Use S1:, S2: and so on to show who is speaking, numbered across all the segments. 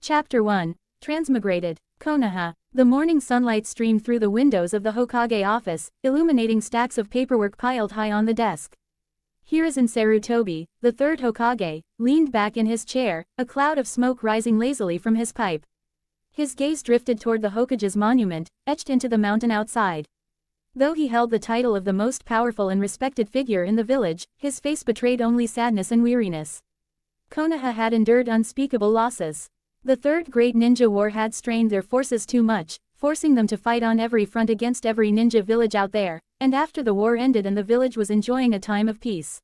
S1: Chapter 1, Transmigrated, Konoha. The morning sunlight streamed through the windows of the Hokage office, illuminating stacks of paperwork piled high on the desk. Hiruzen Sarutobi, the third Hokage, leaned back in his chair, a cloud of smoke rising lazily from his pipe. His gaze drifted toward the Hokage's monument, etched into the mountain outside. Though he held the title of the most powerful and respected figure in the village, his face betrayed only sadness and weariness. Konoha had endured unspeakable losses. The Third Great Ninja War had strained their forces too much, forcing them to fight on every front against every ninja village out there, and after the war ended and the village was enjoying a time of peace.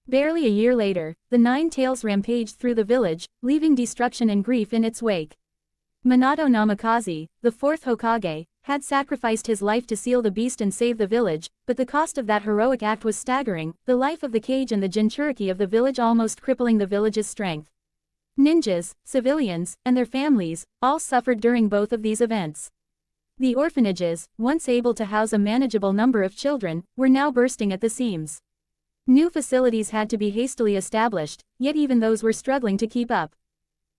S1: Barely a year later, the Nine Tails rampaged through the village, leaving destruction and grief in its wake. Minato Namikaze, the fourth Hokage, had sacrificed his life to seal the beast and save the village, but the cost of that heroic act was staggering, the life of the Kage and the Jinchuriki of the village almost crippling the village's strength. Ninjas, civilians, and their families, all suffered during both of these events. The orphanages, once able to house a manageable number of children, were now bursting at the seams. New facilities had to be hastily established, yet even those were struggling to keep up.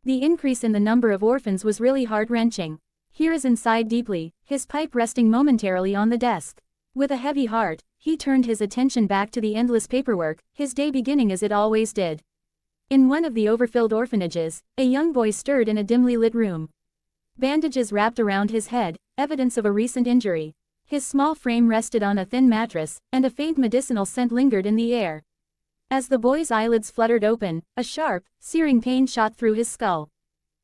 S1: The increase in the number of orphans was really heart-wrenching. Hiruzen sighed deeply, his pipe resting momentarily on the desk. With a heavy heart, he turned his attention back to the endless paperwork, his day beginning as it always did. In one of the overfilled orphanages, a young boy stirred in a dimly lit room. Bandages wrapped around his head, evidence of a recent injury. His small frame rested on a thin mattress, and a faint medicinal scent lingered in the air. As the boy's eyelids fluttered open, a sharp, searing pain shot through his skull.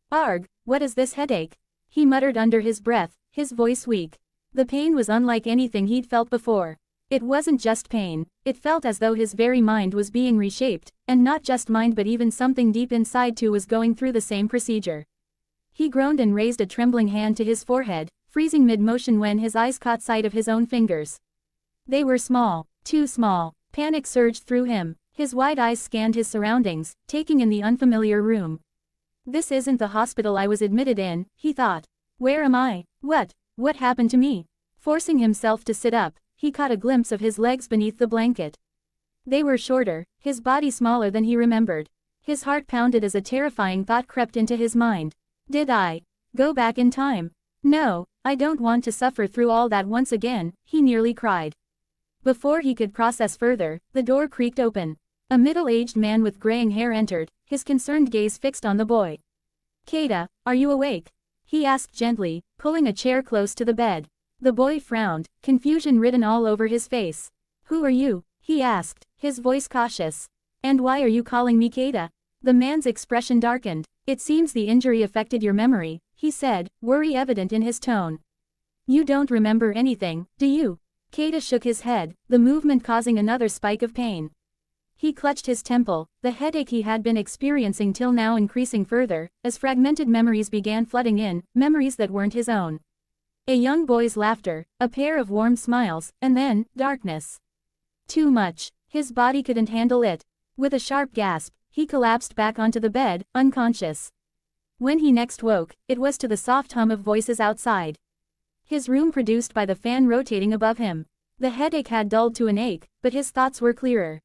S1: "Arg, what is this headache?" he muttered under his breath, his voice weak. The pain was unlike anything he'd felt before. It wasn't just pain, it felt as though his very mind was being reshaped, and not just mind but even something deep inside too was going through the same procedure. He groaned and raised a trembling hand to his forehead, freezing mid-motion when his eyes caught sight of his own fingers. They were small, too small. Panic surged through him. His wide eyes scanned his surroundings, taking in the unfamiliar room. "This isn't the hospital I was admitted in," he thought. "Where am I? What happened to me?" Forcing himself to sit up, he caught a glimpse of his legs beneath the blanket. They were shorter, his body smaller than he remembered. His heart pounded as a terrifying thought crept into his mind. Did I go back in time? No, I don't want to suffer through all that once again, he nearly cried. Before he could process further, the door creaked open. A middle-aged man with graying hair entered, his concerned gaze fixed on the boy. "Kaida, are you awake?" he asked gently, pulling a chair close to the bed. The boy frowned, confusion written all over his face. "Who are you?" he asked, his voice cautious. "And why are you calling me Kaida?" The man's expression darkened. "It seems the injury affected your memory," he said, worry evident in his tone. "You don't remember anything, do you?" Kaida shook his head, the movement causing another spike of pain. He clutched his temple, the headache he had been experiencing till now increasing further, as fragmented memories began flooding in, memories that weren't his own. A young boy's laughter, a pair of warm smiles, and then, darkness. Too much. His body couldn't handle it. With a sharp gasp, he collapsed back onto the bed, unconscious. When he next woke, it was to the soft hum of voices outside. His room produced by the fan rotating above him. The headache had dulled to an ache, but his thoughts were clearer.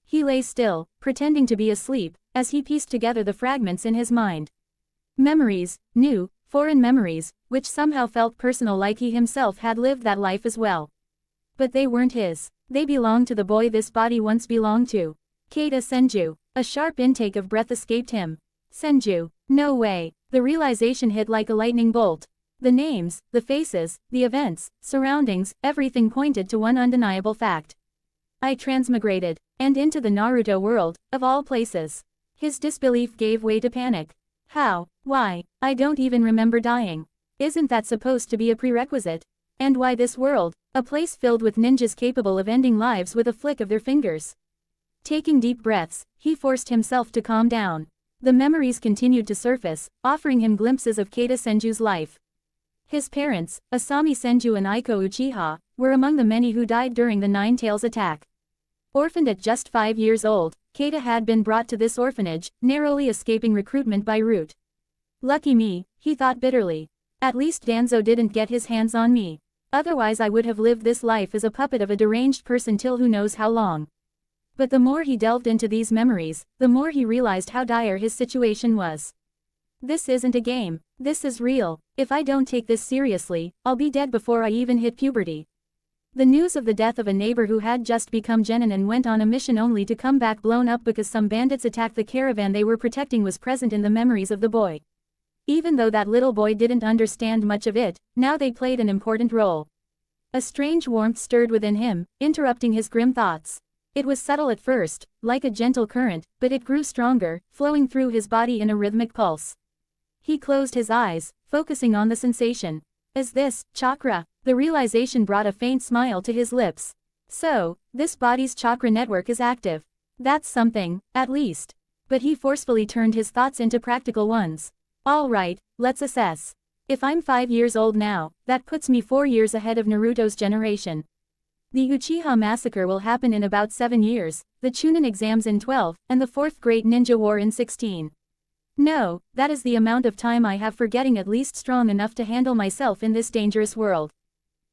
S1: He lay still, pretending to be asleep, as he pieced together the fragments in his mind. Memories, new, foreign memories, which somehow felt personal like he himself had lived that life as well. But they weren't his. They belonged to the boy this body once belonged to. Kaida Senju. A sharp intake of breath escaped him. Senju. No way. The realization hit like a lightning bolt. The names, the faces, the events, surroundings, everything pointed to one undeniable fact. I transmigrated. And into the Naruto world, of all places. His disbelief gave way to panic. How? Why? I don't even remember dying. Isn't that supposed to be a prerequisite? And why this world? A place filled with ninjas capable of ending lives with a flick of their fingers. Taking deep breaths, he forced himself to calm down. The memories continued to surface, offering him glimpses of Kaida Senju's life. His parents, Asami Senju and Aiko Uchiha, were among the many who died during the Nine Tails attack. Orphaned at just 5 years old, Kaida had been brought to this orphanage, narrowly escaping recruitment by route. Lucky me, he thought bitterly. At least Danzo didn't get his hands on me. Otherwise I would have lived this life as a puppet of a deranged person till who knows how long. But the more he delved into these memories, the more he realized how dire his situation was. This isn't a game. This is real. If I don't take this seriously, I'll be dead before I even hit puberty. The news of the death of a neighbor who had just become genin and went on a mission only to come back blown up because some bandits attacked the caravan they were protecting was present in the memories of the boy. Even though that little boy didn't understand much of it, now they played an important role. A strange warmth stirred within him, interrupting his grim thoughts. It was subtle at first, like a gentle current, but it grew stronger, flowing through his body in a rhythmic pulse. He closed his eyes, focusing on the sensation. Is this chakra? The realization brought a faint smile to his lips. So, this body's chakra network is active. That's something, at least. But he forcefully turned his thoughts into practical ones. All right, let's assess. If I'm 5 years old now, that puts me 4 years ahead of Naruto's generation. The Uchiha massacre will happen in about 7 years, the Chunin exams in 12, and the 4th Great Ninja War in 16. No, that is the amount of time I have for getting at least strong enough to handle myself in this dangerous world.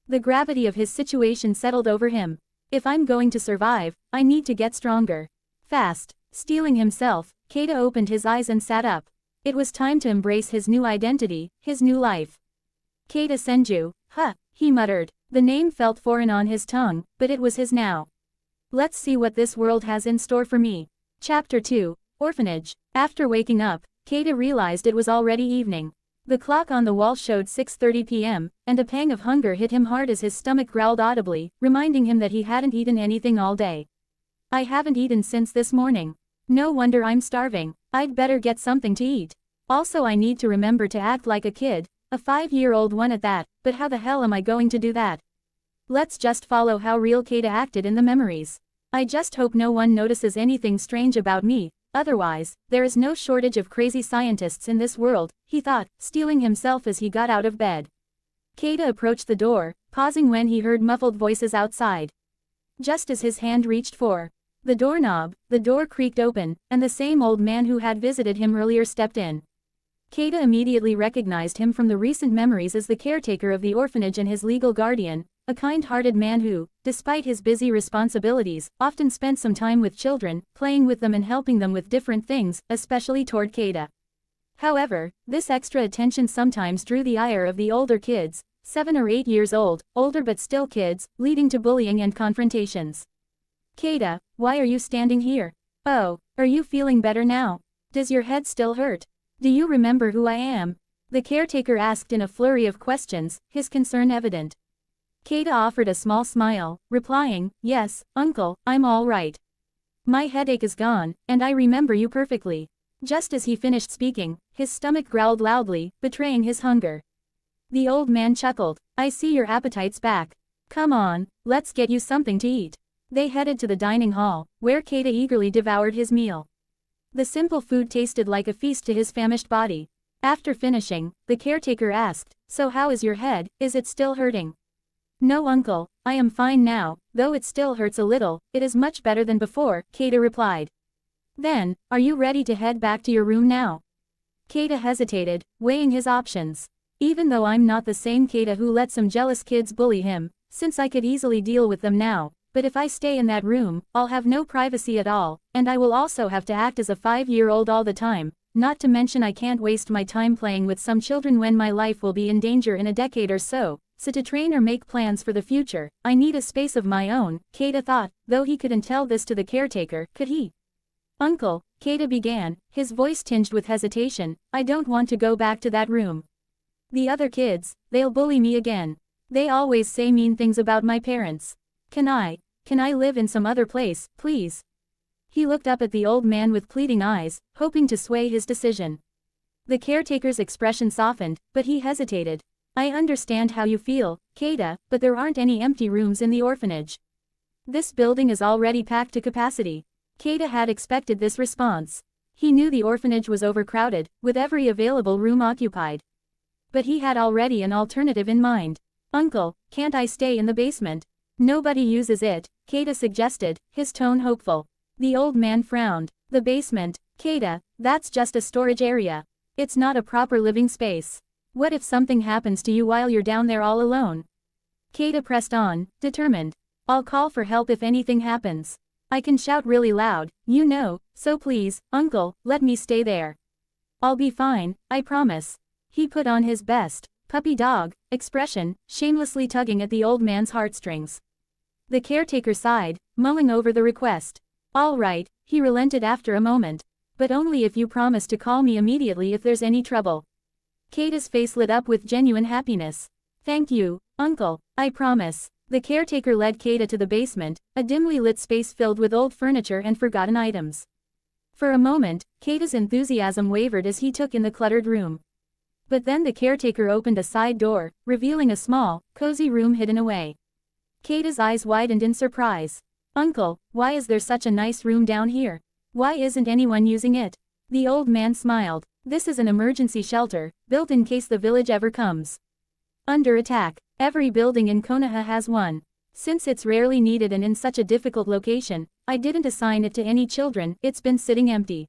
S1: The gravity of his situation settled over him. If I'm going to survive, I need to get stronger. Fast. Steeling himself, Kaida opened his eyes and sat up. It was time to embrace his new identity, his new life. Kaida Senju, he muttered. The name felt foreign on his tongue, but it was his now. Let's see what this world has in store for me. Chapter 2, Orphanage. After waking up, Kaida realized it was already evening. The clock on the wall showed 6:30 p.m., and a pang of hunger hit him hard as his stomach growled audibly, reminding him that he hadn't eaten anything all day. I haven't eaten since this morning. No wonder I'm starving. I'd better get something to eat. Also, I need to remember to act like a kid, a 5-year-old one at that, but how the hell am I going to do that? Let's just follow how real Kaida acted in the memories. I just hope no one notices anything strange about me. Otherwise, there is no shortage of crazy scientists in this world, he thought, steeling himself as he got out of bed. Kaida approached the door, pausing when he heard muffled voices outside. Just as his hand reached for the doorknob, the door creaked open, and the same old man who had visited him earlier stepped in. Kaida immediately recognized him from the recent memories as the caretaker of the orphanage and his legal guardian, a kind-hearted man who, despite his busy responsibilities, often spent some time with children, playing with them and helping them with different things, especially toward Kaida. However, this extra attention sometimes drew the ire of the older kids, 7 or 8 years old, older but still kids, leading to bullying and confrontations. Kaida, why are you standing here? Oh, are you feeling better now? Does your head still hurt? Do you remember who I am? The caretaker asked in a flurry of questions, his concern evident. Kaida offered a small smile, replying, yes, uncle, I'm all right. My headache is gone, and I remember you perfectly. Just as he finished speaking, his stomach growled loudly, betraying his hunger. The old man chuckled. I see your appetite's back. Come on, let's get you something to eat. They headed to the dining hall, where Kaida eagerly devoured his meal. The simple food tasted like a feast to his famished body. After finishing, the caretaker asked, so how is your head, is it still hurting? No uncle, I am fine now, though it still hurts a little, it is much better than before, Kaida replied. Then, are you ready to head back to your room now? Kaida hesitated, weighing his options. Even though I'm not the same Kaida who let some jealous kids bully him, since I could easily deal with them now, but if I stay in that room, I'll have no privacy at all, and I will also have to act as a 5-year-old all the time, not to mention I can't waste my time playing with some children when my life will be in danger in a decade or so. So to train or make plans for the future, I need a space of my own, Kaida thought, though he couldn't tell this to the caretaker, could he? Uncle, Kaida began, his voice tinged with hesitation, I don't want to go back to that room. The other kids, they'll bully me again. They always say mean things about my parents. Can I live in some other place, please? He looked up at the old man with pleading eyes, hoping to sway his decision. The caretaker's expression softened, but he hesitated. I understand how you feel, Kaida, but there aren't any empty rooms in the orphanage. This building is already packed to capacity. Kaida had expected this response. He knew the orphanage was overcrowded, with every available room occupied. But he had already an alternative in mind. Uncle, can't I stay in the basement? Nobody uses it, Kaida suggested, his tone hopeful. The old man frowned. The basement, Kaida, that's just a storage area. It's not a proper living space. What if something happens to you while you're down there all alone? Kaida pressed on, determined. I'll call for help if anything happens. I can shout really loud, you know, so please, uncle, let me stay there. I'll be fine, I promise. He put on his best puppy dog expression, shamelessly tugging at the old man's heartstrings. The caretaker sighed, mulling over the request. All right, he relented after a moment. But only if you promise to call me immediately if there's any trouble. Kaida's face lit up with genuine happiness. Thank you, uncle, I promise. The caretaker led Kaida to the basement, a dimly lit space filled with old furniture and forgotten items. For a moment, Kaida's enthusiasm wavered as he took in the cluttered room. But then the caretaker opened a side door, revealing a small, cozy room hidden away. Kaida's eyes widened in surprise. Uncle, why is there such a nice room down here? Why isn't anyone using it? The old man smiled. This is an emergency shelter, built in case the village ever comes under attack. Every building in Konoha has one. Since it's rarely needed and in such a difficult location, I didn't assign it to any children, it's been sitting empty.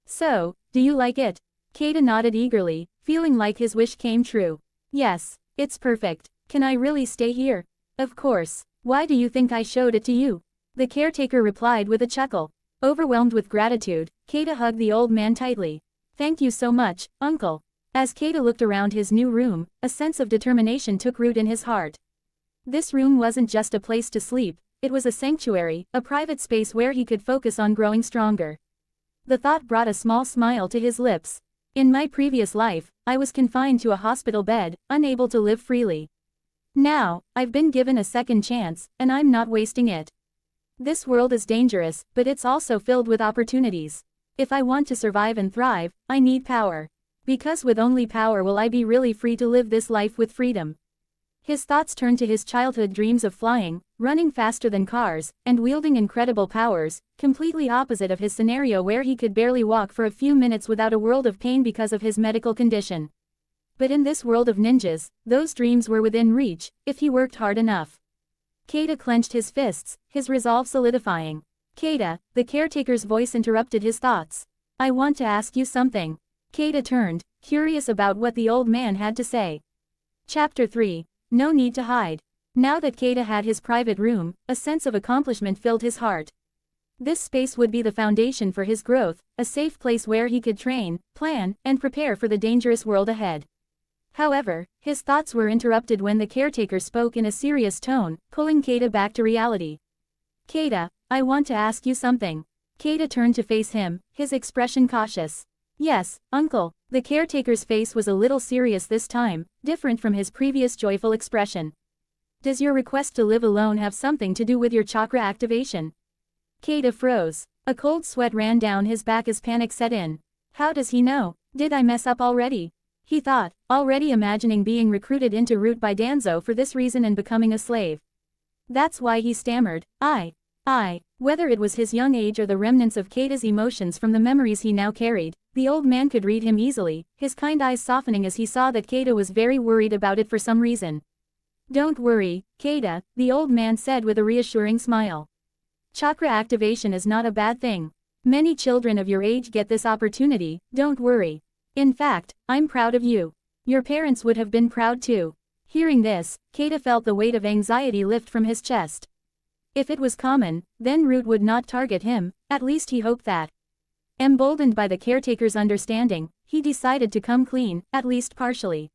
S1: So, do you like it? Kaida nodded eagerly, feeling like his wish came true. Yes, it's perfect. Can I really stay here? Of course. Why do you think I showed it to you? The caretaker replied with a chuckle. Overwhelmed with gratitude, Kaida hugged the old man tightly. Thank you so much, uncle. As Kaida looked around his new room, a sense of determination took root in his heart. This room wasn't just a place to sleep, it was a sanctuary, a private space where he could focus on growing stronger. The thought brought a small smile to his lips. In my previous life, I was confined to a hospital bed, unable to live freely. Now, I've been given a second chance, and I'm not wasting it. This world is dangerous, but it's also filled with opportunities. If I want to survive and thrive, I need power. Because with only power will I be really free to live this life with freedom. His thoughts turned to his childhood dreams of flying, running faster than cars, and wielding incredible powers, completely opposite of his scenario where he could barely walk for a few minutes without a world of pain because of his medical condition. But in this world of ninjas, those dreams were within reach, if he worked hard enough. Kaida clenched his fists, his resolve solidifying. Kaida, the caretaker's voice interrupted his thoughts. I want to ask you something. Kaida turned, curious about what the old man had to say. Chapter 3. No need to hide. Now that Kaida had his private room, a sense of accomplishment filled his heart. This space would be the foundation for his growth, a safe place where he could train, plan, and prepare for the dangerous world ahead. However, his thoughts were interrupted when the caretaker spoke in a serious tone, pulling Kaida back to reality. Kaida, I want to ask you something. Kaida turned to face him, his expression cautious. Yes, uncle. The caretaker's face was a little serious this time, different from his previous joyful expression. Does your request to live alone have something to do with your chakra activation? Kaida froze. A cold sweat ran down his back as panic set in. How does he know? Did I mess up already? He thought, already imagining being recruited into Root by Danzo for this reason and becoming a slave. That's why he stammered, Whether it was his young age or the remnants of Kaida's emotions from the memories he now carried, the old man could read him easily, his kind eyes softening as he saw that Kaida was very worried about it for some reason. Don't worry, Kaida, the old man said with a reassuring smile. Chakra activation is not a bad thing. Many children of your age get this opportunity, don't worry. In fact, I'm proud of you. Your parents would have been proud too. Hearing this, Kaida felt the weight of anxiety lift from his chest. If it was common, then Root would not target him, at least he hoped that. Emboldened by the caretaker's understanding, he decided to come clean, at least partially.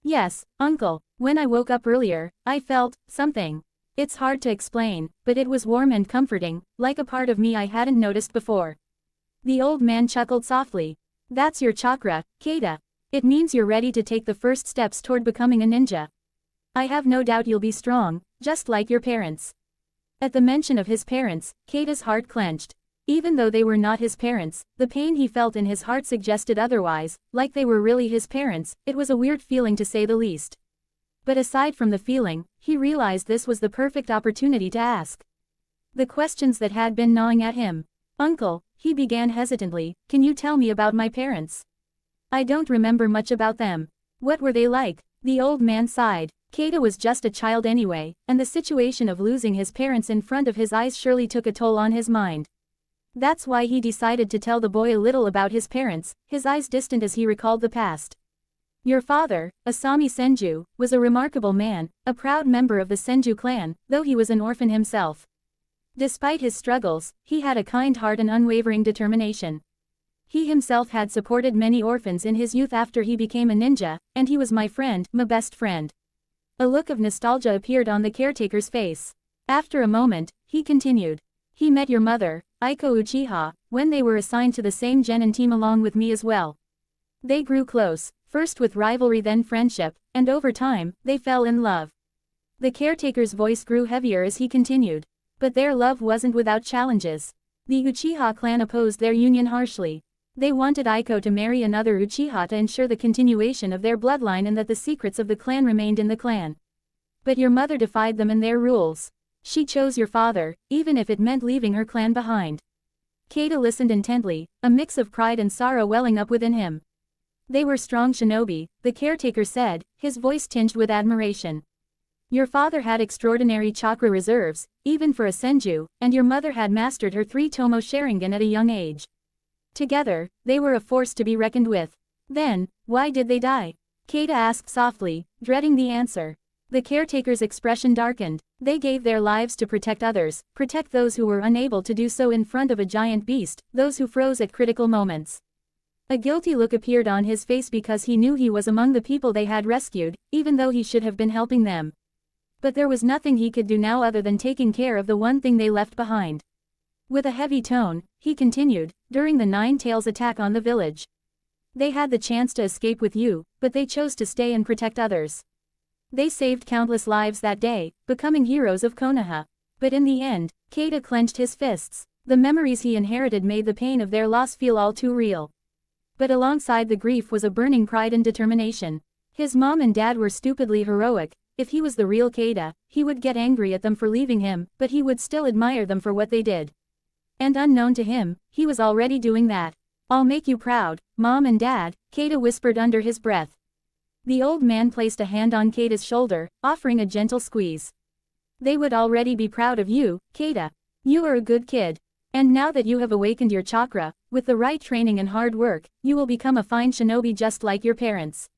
S1: Yes, uncle, when I woke up earlier, I felt something. It's hard to explain, but it was warm and comforting, like a part of me I hadn't noticed before. The old man chuckled softly. That's your chakra, Kaida. It means you're ready to take the first steps toward becoming a ninja. I have no doubt you'll be strong, just like your parents. At the mention of his parents, Kaida's heart clenched. Even though they were not his parents, the pain he felt in his heart suggested otherwise, like they were really his parents. It was a weird feeling to say the least. But aside from the feeling, he realized this was the perfect opportunity to ask the questions that had been gnawing at him. Uncle, he began hesitantly, can you tell me about my parents? I don't remember much about them. What were they like? The old man sighed. Kaida was just a child anyway, and the situation of losing his parents in front of his eyes surely took a toll on his mind. That's why he decided to tell the boy a little about his parents, his eyes distant as he recalled the past. Your father, Asami-Senju, was a remarkable man, a proud member of the Senju clan, though he was an orphan himself. Despite his struggles, he had a kind heart and unwavering determination. He himself had supported many orphans in his youth after he became a ninja, and he was my friend, my best friend. A look of nostalgia appeared on the caretaker's face. After a moment, he continued. He met your mother, Aiko Uchiha, when they were assigned to the same genin team along with me as well. They grew close, first with rivalry then friendship, and over time, they fell in love. The caretaker's voice grew heavier as he continued. But their love wasn't without challenges. The Uchiha clan opposed their union harshly. They wanted Aiko to marry another Uchiha to ensure the continuation of their bloodline and that the secrets of the clan remained in the clan. But your mother defied them and their rules. She chose your father, even if it meant leaving her clan behind. Kaida listened intently, a mix of pride and sorrow welling up within him. They were strong shinobi, the caretaker said, his voice tinged with admiration. Your father had extraordinary chakra reserves, even for a Senju, and your mother had mastered her 3-tomo Sharingan at a young age. Together, they were a force to be reckoned with. Then, why did they die? Kaida asked softly, dreading the answer. The caretaker's expression darkened. They gave their lives to protect others, protect those who were unable to do so in front of a giant beast, those who froze at critical moments. A guilty look appeared on his face because he knew he was among the people they had rescued, even though he should have been helping them. But there was nothing he could do now other than taking care of the one thing they left behind. With a heavy tone, he continued, during the Nine Tails attack on the village. They had the chance to escape with you, but they chose to stay and protect others. They saved countless lives that day, becoming heroes of Konoha. But in the end, Kaida clenched his fists. The memories he inherited made the pain of their loss feel all too real. But alongside the grief was a burning pride and determination. His mom and dad were stupidly heroic. If he was the real Kaida, he would get angry at them for leaving him, but he would still admire them for what they did. And unknown to him, he was already doing that. I'll make you proud, Mom and Dad, Kaida whispered under his breath. The old man placed a hand on Kaida's shoulder, offering a gentle squeeze. They would already be proud of you, Kaida. You are a good kid. And now that you have awakened your chakra, with the right training and hard work, you will become a fine shinobi just like your parents.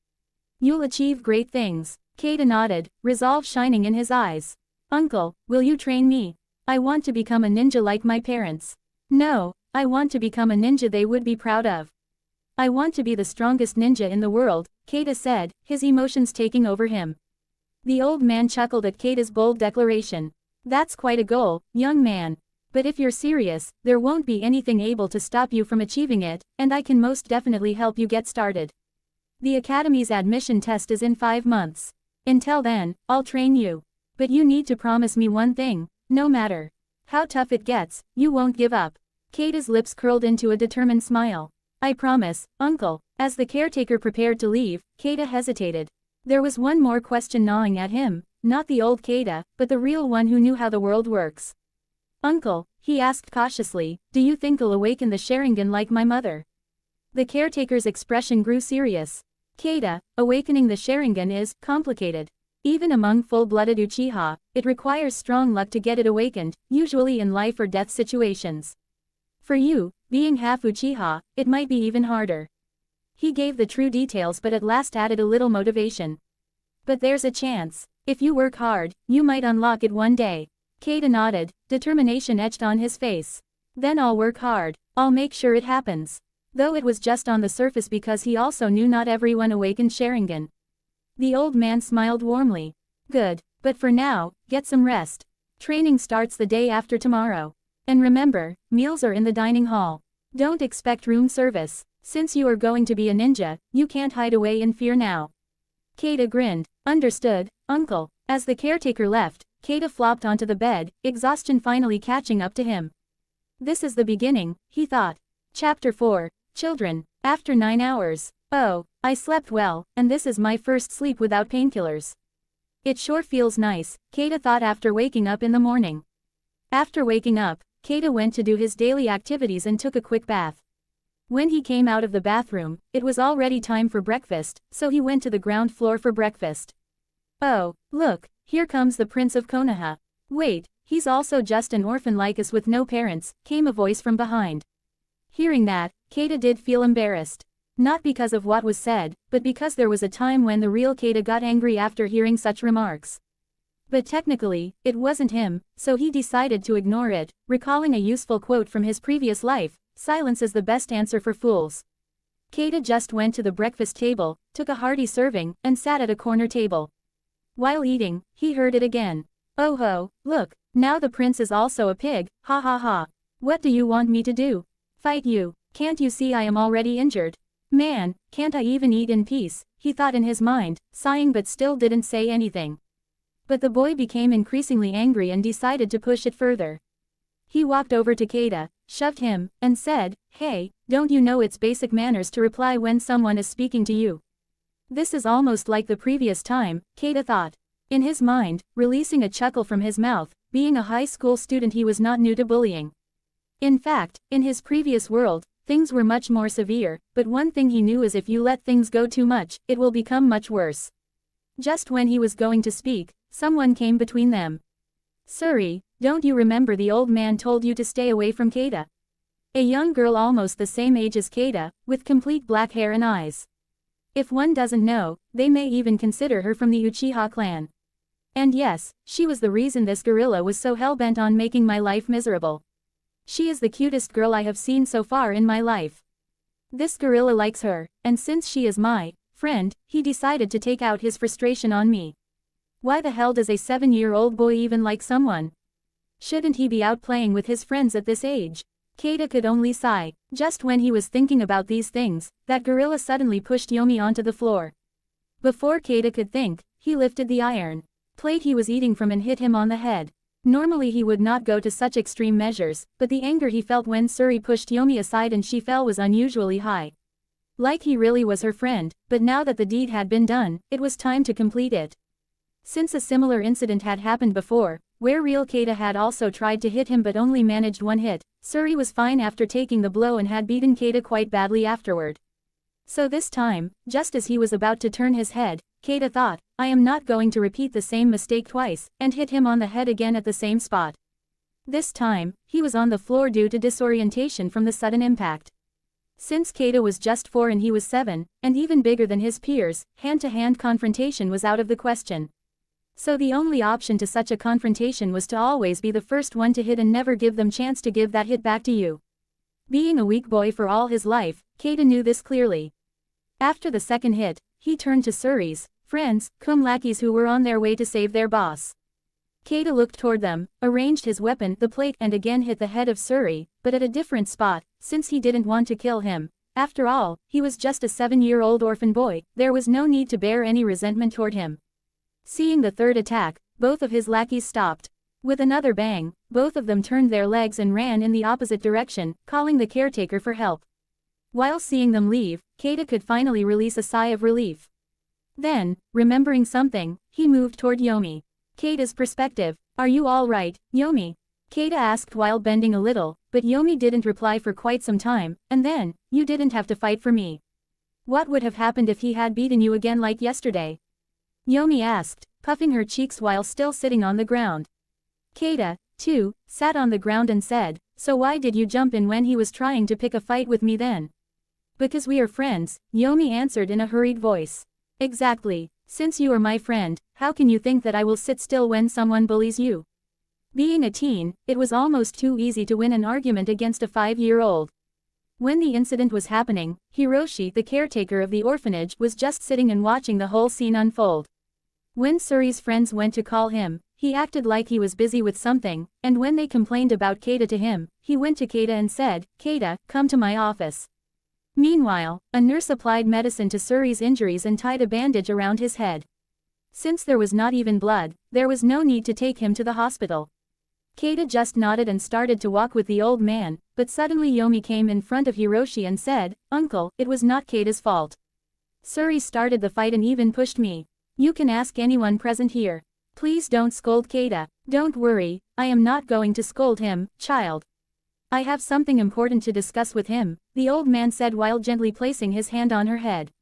S1: You'll achieve great things. Kaida nodded, resolve shining in his eyes. Uncle, will you train me? I want to become a ninja like my parents. No, I want to become a ninja they would be proud of. I want to be the strongest ninja in the world, Kaida said, his emotions taking over him. The old man chuckled at Kaida's bold declaration. That's quite a goal, young man. But if you're serious, there won't be anything able to stop you from achieving it, and I can most definitely help you get started. The academy's admission test is in 5 months. Until then, I'll train you. But you need to promise me one thing, no matter how tough it gets, you won't give up. Kaida's lips curled into a determined smile. I promise, uncle. As the caretaker prepared to leave, Kaida hesitated. There was one more question gnawing at him, not the old Kaida, but the real one who knew how the world works. Uncle, he asked cautiously, do you think I'll awaken the Sharingan like my mother? The caretaker's expression grew serious. Kaida, awakening the Sharingan is complicated. Even among full-blooded Uchiha, it requires strong luck to get it awakened, usually in life or death situations. For you, being half Uchiha, it might be even harder. He gave the true details but at last added a little motivation. But there's a chance. If you work hard, you might unlock it one day. Kaida nodded, determination etched on his face. Then I'll work hard. I'll make sure it happens. Though it was just on the surface because he also knew not everyone awakened Sharingan. The old man smiled warmly. Good, but for now, get some rest. Training starts the day after tomorrow. And remember, meals are in the dining hall. Don't expect room service. Since you are going to be a ninja, you can't hide away in fear now. Kaida grinned. Understood, uncle. As the caretaker left, Kaida flopped onto the bed, exhaustion finally catching up to him. This is the beginning, he thought. Chapter 4. Children. After 9 hours. Oh, I slept well, and this is my first sleep without painkillers. It sure feels nice, Kaida thought after waking up in the morning. After waking up, Kaida went to do his daily activities and took a quick bath. When he came out of the bathroom, it was already time for breakfast, so he went to the ground floor for breakfast. Oh, look, here comes the Prince of Konoha. Wait, he's also just an orphan like us with no parents, came a voice from behind. Hearing that, Kaida did feel embarrassed. Not because of what was said, but because there was a time when the real Kaida got angry after hearing such remarks. But technically, it wasn't him, so he decided to ignore it, recalling a useful quote from his previous life, Silence is the best answer for fools. Kaida just went to the breakfast table, took a hearty serving, and sat at a corner table. While eating, he heard it again. Oh ho, look, now the prince is also a pig, ha ha ha. What do you want me to do? Fight you? Can't you see I am already injured? Man, can't I even eat in peace, he thought in his mind, sighing but still didn't say anything. But the boy became increasingly angry and decided to push it further. He walked over to Kaida, shoved him, and said, "Hey, don't you know it's basic manners to reply when someone is speaking to you?" This is almost like the previous time, Kaida thought. In his mind, releasing a chuckle from his mouth, being a high school student he was not new to bullying. In fact, in his previous world, things were much more severe, but one thing he knew is if you let things go too much, it will become much worse. Just when he was going to speak, someone came between them. "Suri, don't you remember the old man told you to stay away from Kaida?" A young girl almost the same age as Kaida, with complete black hair and eyes. If one doesn't know, they may even consider her from the Uchiha clan. And yes, she was the reason this gorilla was so hell-bent on making my life miserable. She is the cutest girl I have seen so far in my life. This gorilla likes her, and since she is my friend, he decided to take out his frustration on me. Why the hell does a 7-year-old boy even like someone? Shouldn't he be out playing with his friends at this age? Kaida could only sigh. Just when he was thinking about these things, that gorilla suddenly pushed Yomi onto the floor. Before Kaida could think, he lifted the iron plate he was eating from and hit him on the head. Normally he would not go to such extreme measures, but the anger he felt when Suri pushed Yomi aside and she fell was unusually high. Like he really was her friend, but now that the deed had been done, it was time to complete it. Since a similar incident had happened before, where real Kaida had also tried to hit him but only managed one hit, Suri was fine after taking the blow and had beaten Kaida quite badly afterward. So this time, just as he was about to turn his head, Kaida thought, "I am not going to repeat the same mistake twice," and hit him on the head again at the same spot. This time, he was on the floor due to disorientation from the sudden impact. Since Kaida was just 4 and he was 7, and even bigger than his peers, hand-to-hand confrontation was out of the question. So the only option to such a confrontation was to always be the first one to hit and never give them chance to give that hit back to you. Being a weak boy for all his life, Kaida knew this clearly. After the second hit, he turned to Suri's friends, lackeys who were on their way to save their boss. Kaida looked toward them, arranged his weapon, the plate, and again hit the head of Suri, but at a different spot, since he didn't want to kill him. After all, he was just a 7-year-old orphan boy, there was no need to bear any resentment toward him. Seeing the third attack, both of his lackeys stopped. With another bang, both of them turned their legs and ran in the opposite direction, calling the caretaker for help. While seeing them leave, Kaida could finally release a sigh of relief. Then, remembering something, he moved toward Yomi. Kaida's perspective. "Are you all right, Yomi?" Kaida asked while bending a little, but Yomi didn't reply for quite some time, and then, "You didn't have to fight for me. What would have happened if he had beaten you again like yesterday?" Yomi asked, puffing her cheeks while still sitting on the ground. Kaida, too, sat on the ground and said, "So why did you jump in when he was trying to pick a fight with me then?" "Because we are friends," Yomi answered in a hurried voice. "Exactly. Since you are my friend, how can you think that I will sit still when someone bullies you?" Being a teen, it was almost too easy to win an argument against a 5-year-old. When the incident was happening, Hiroshi, the caretaker of the orphanage, was just sitting and watching the whole scene unfold. When Suri's friends went to call him, he acted like he was busy with something, and when they complained about Kaida to him, he went to Kaida and said, "Kaida, come to my office." Meanwhile, a nurse applied medicine to Suri's injuries and tied a bandage around his head. Since there was not even blood, there was no need to take him to the hospital. Kaida just nodded and started to walk with the old man, but suddenly Yomi came in front of Hiroshi and said, "Uncle, it was not Kaida's fault. Suri started the fight and even pushed me. You can ask anyone present here. Please don't scold Kaida." "Don't worry, I am not going to scold him, child. I have something important to discuss with him," the old man said while gently placing his hand on her head.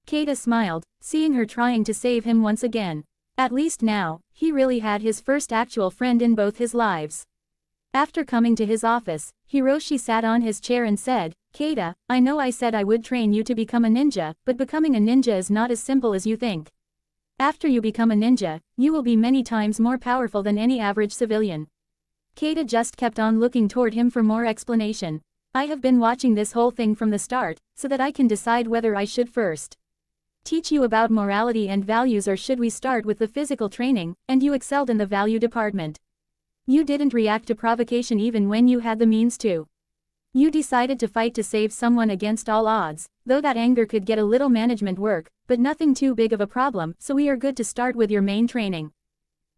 S1: Kaida smiled, seeing her trying to save him once again. At least now, he really had his first actual friend in both his lives. After coming to his office, Hiroshi sat on his chair and said, "Kaida, I know I said I would train you to become a ninja, but becoming a ninja is not as simple as you think. After you become a ninja, you will be many times more powerful than any average civilian." Kaida just kept on looking toward him for more explanation. I have been watching this whole thing from the start, so that I can decide whether I should first teach you about morality and values or should we start with the physical training, and you excelled in the value department. You didn't react to provocation even when you had the means to. You decided to fight to save someone against all odds, though that anger could get a little management work, but nothing too big of a problem, so we are good to start with your main training.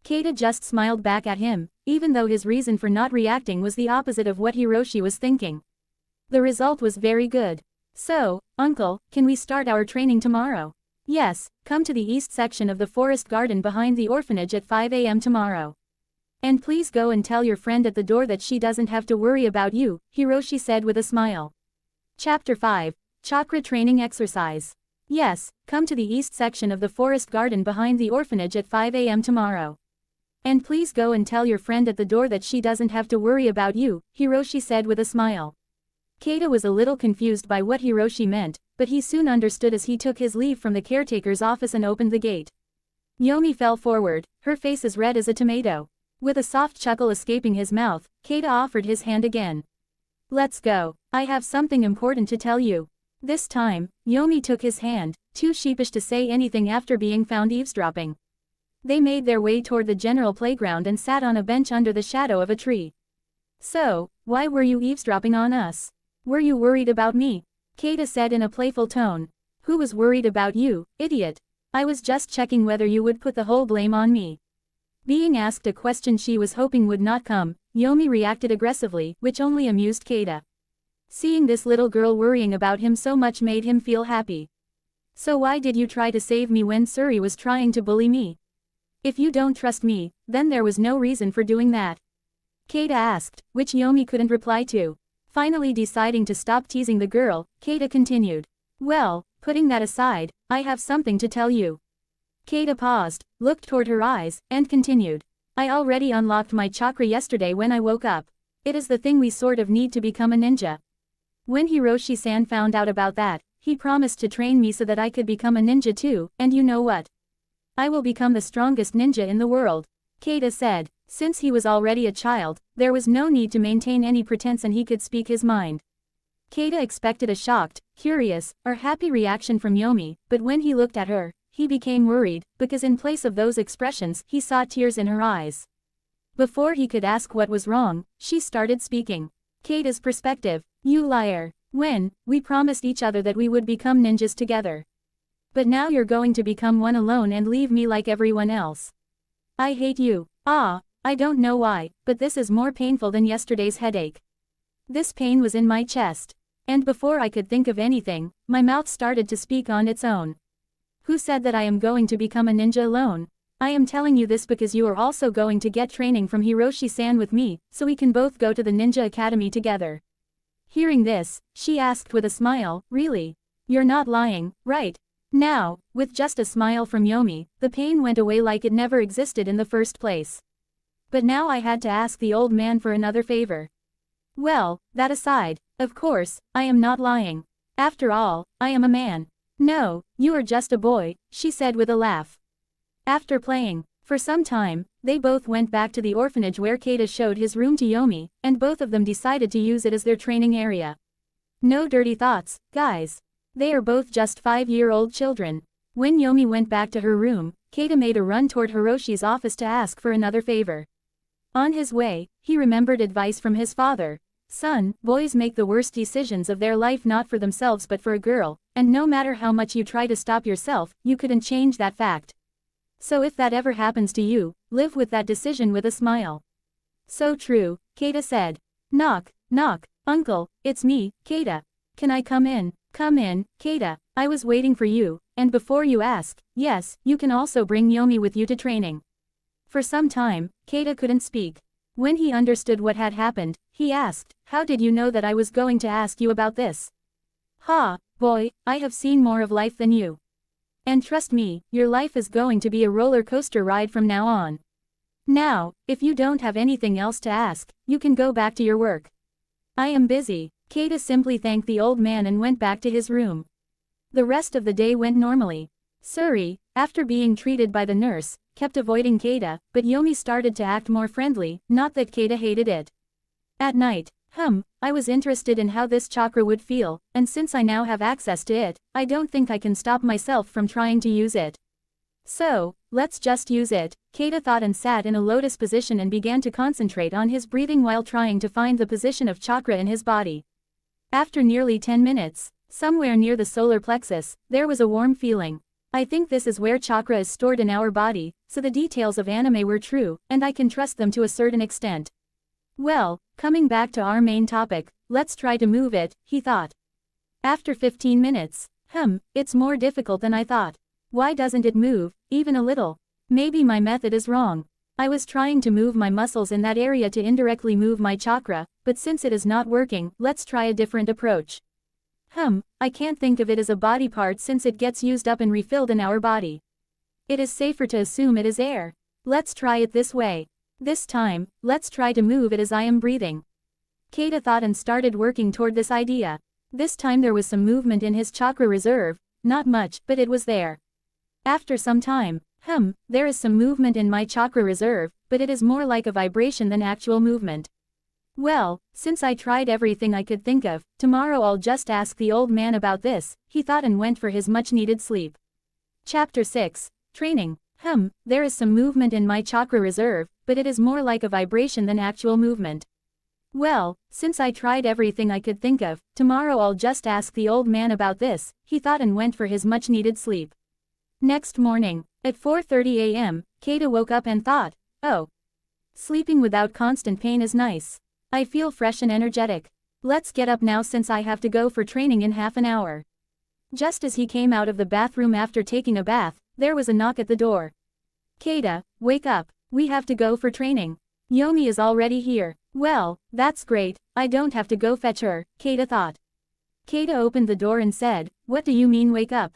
S1: Kaida just smiled back at him, even though his reason for not reacting was the opposite of what Hiroshi was thinking. The result was very good. So, uncle, can we start our training tomorrow? Yes, come to the east section of the forest garden behind the orphanage at 5 a.m. tomorrow. And please go and tell your friend at the door that she doesn't have to worry about you, Hiroshi said with a smile. Chapter 5, Chakra Training Exercise. Yes, come to the east section of the forest garden behind the orphanage at 5 a.m. tomorrow. And please go and tell your friend at the door that she doesn't have to worry about you, Hiroshi said with a smile. Kaida was a little confused by what Hiroshi meant, but he soon understood as he took his leave from the caretaker's office and opened the gate. Yomi fell forward, her face as red as a tomato. With a soft chuckle escaping his mouth, Kaida offered his hand again. Let's go. I have something important to tell you. This time, Yomi took his hand, too sheepish to say anything after being found eavesdropping. They made their way toward the general playground and sat on a bench under the shadow of a tree. So, why were you eavesdropping on us? Were you worried about me? Kaida said in a playful tone. Who was worried about you, idiot? I was just checking whether you would put the whole blame on me. Being asked a question she was hoping would not come, Yomi reacted aggressively, which only amused Kaida. Seeing this little girl worrying about him so much made him feel happy. So why did you try to save me when Suri was trying to bully me? If you don't trust me, then there was no reason for doing that. Kaida asked, which Yomi couldn't reply to. Finally deciding to stop teasing the girl, Kaida continued. Well, putting that aside, I have something to tell you. Kaida paused, looked toward her eyes, and continued. I already unlocked my chakra yesterday when I woke up. It is the thing we sort of need to become a ninja. When Hiroshi-san found out about that, he promised to train me so that I could become a ninja too, and you know what? I will become the strongest ninja in the world. Kaida said. Since he was already a child, there was no need to maintain any pretense and he could speak his mind. Kaida expected a shocked, curious, or happy reaction from Yomi, but when he looked at her, he became worried, because in place of those expressions, he saw tears in her eyes. Before he could ask what was wrong, she started speaking. Kaida's perspective. You liar. When, we promised each other that we would become ninjas together. But now you're going to become one alone and leave me like everyone else. I hate you. Ah, I don't know why, but this is more painful than yesterday's headache. This pain was in my chest. And before I could think of anything, my mouth started to speak on its own. Who said that I am going to become a ninja alone? I am telling you this because you are also going to get training from Hiroshi-san with me, so we can both go to the ninja academy together. Hearing this, she asked with a smile, really? You're not lying, right? Now, with just a smile from Yomi, the pain went away like it never existed in the first place. But now I had to ask the old man for another favor. Well, that aside, of course, I am not lying. After all, I am a man. No, you are just a boy, she said with a laugh. After playing for some time, they both went back to the orphanage where Kaida showed his room to Yomi, and both of them decided to use it as their training area. No dirty thoughts, guys. They are both just 5-year-old children. When Yomi went back to her room, Kaida made a run toward Hiroshi's office to ask for another favor. On his way, he remembered advice from his father. Son, boys make the worst decisions of their life not for themselves but for a girl, and no matter how much you try to stop yourself, you couldn't change that fact. So if that ever happens to you, live with that decision with a smile. So true, Kaida said. Knock, knock, uncle, it's me, Kaida. Can I come in? Come in, Kaida, I was waiting for you, and before you ask, yes, you can also bring Yomi with you to training. For some time, Kaida couldn't speak. When he understood what had happened, he asked, how did you know that I was going to ask you about this? Ha, boy, I have seen more of life than you. And trust me, your life is going to be a roller coaster ride from now on. Now, if you don't have anything else to ask, you can go back to your work. I am busy. Kaida simply thanked the old man and went back to his room. The rest of the day went normally. Suri, after being treated by the nurse, kept avoiding Kaida, but Yomi started to act more friendly, not that Kaida hated it. At night, I was interested in how this chakra would feel, and since I now have access to it, I don't think I can stop myself from trying to use it. So, let's just use it, Kaida thought and sat in a lotus position and began to concentrate on his breathing while trying to find the position of chakra in his body. After nearly 10 minutes, somewhere near the solar plexus, there was a warm feeling. I think this is where chakra is stored in our body, so the details of anime were true, and I can trust them to a certain extent. Well, coming back to our main topic, let's try to move it, he thought. After 15 minutes, it's more difficult than I thought. Why doesn't it move, even a little? Maybe my method is wrong. I was trying to move my muscles in that area to indirectly move my chakra, but since it is not working, let's try a different approach. I can't think of it as a body part since it gets used up and refilled in our body. It is safer to assume it is air. Let's try it this way. This time, let's try to move it as I am breathing. Kaida thought and started working toward this idea. This time there was some movement in his chakra reserve, not much, but it was there. After some time, there is some movement in my chakra reserve, but it is more like a vibration than actual movement. Well, since I tried everything I could think of, tomorrow I'll just ask the old man about this, he thought and went for his much-needed sleep. Chapter 6, Training. There is some movement in my chakra reserve, but it is more like a vibration than actual movement. Well, since I tried everything I could think of, tomorrow I'll just ask the old man about this, he thought and went for his much-needed sleep. Next morning, at 4:30 a.m., Kaida woke up and thought, oh. Sleeping without constant pain is nice. I feel fresh and energetic. Let's get up now since I have to go for training in half an hour. Just as he came out of the bathroom after taking a bath, there was a knock at the door. Kaida, wake up, we have to go for training. Yomi is already here. Well, that's great, I don't have to go fetch her, Kaida thought. Kaida opened the door and said, what do you mean wake up?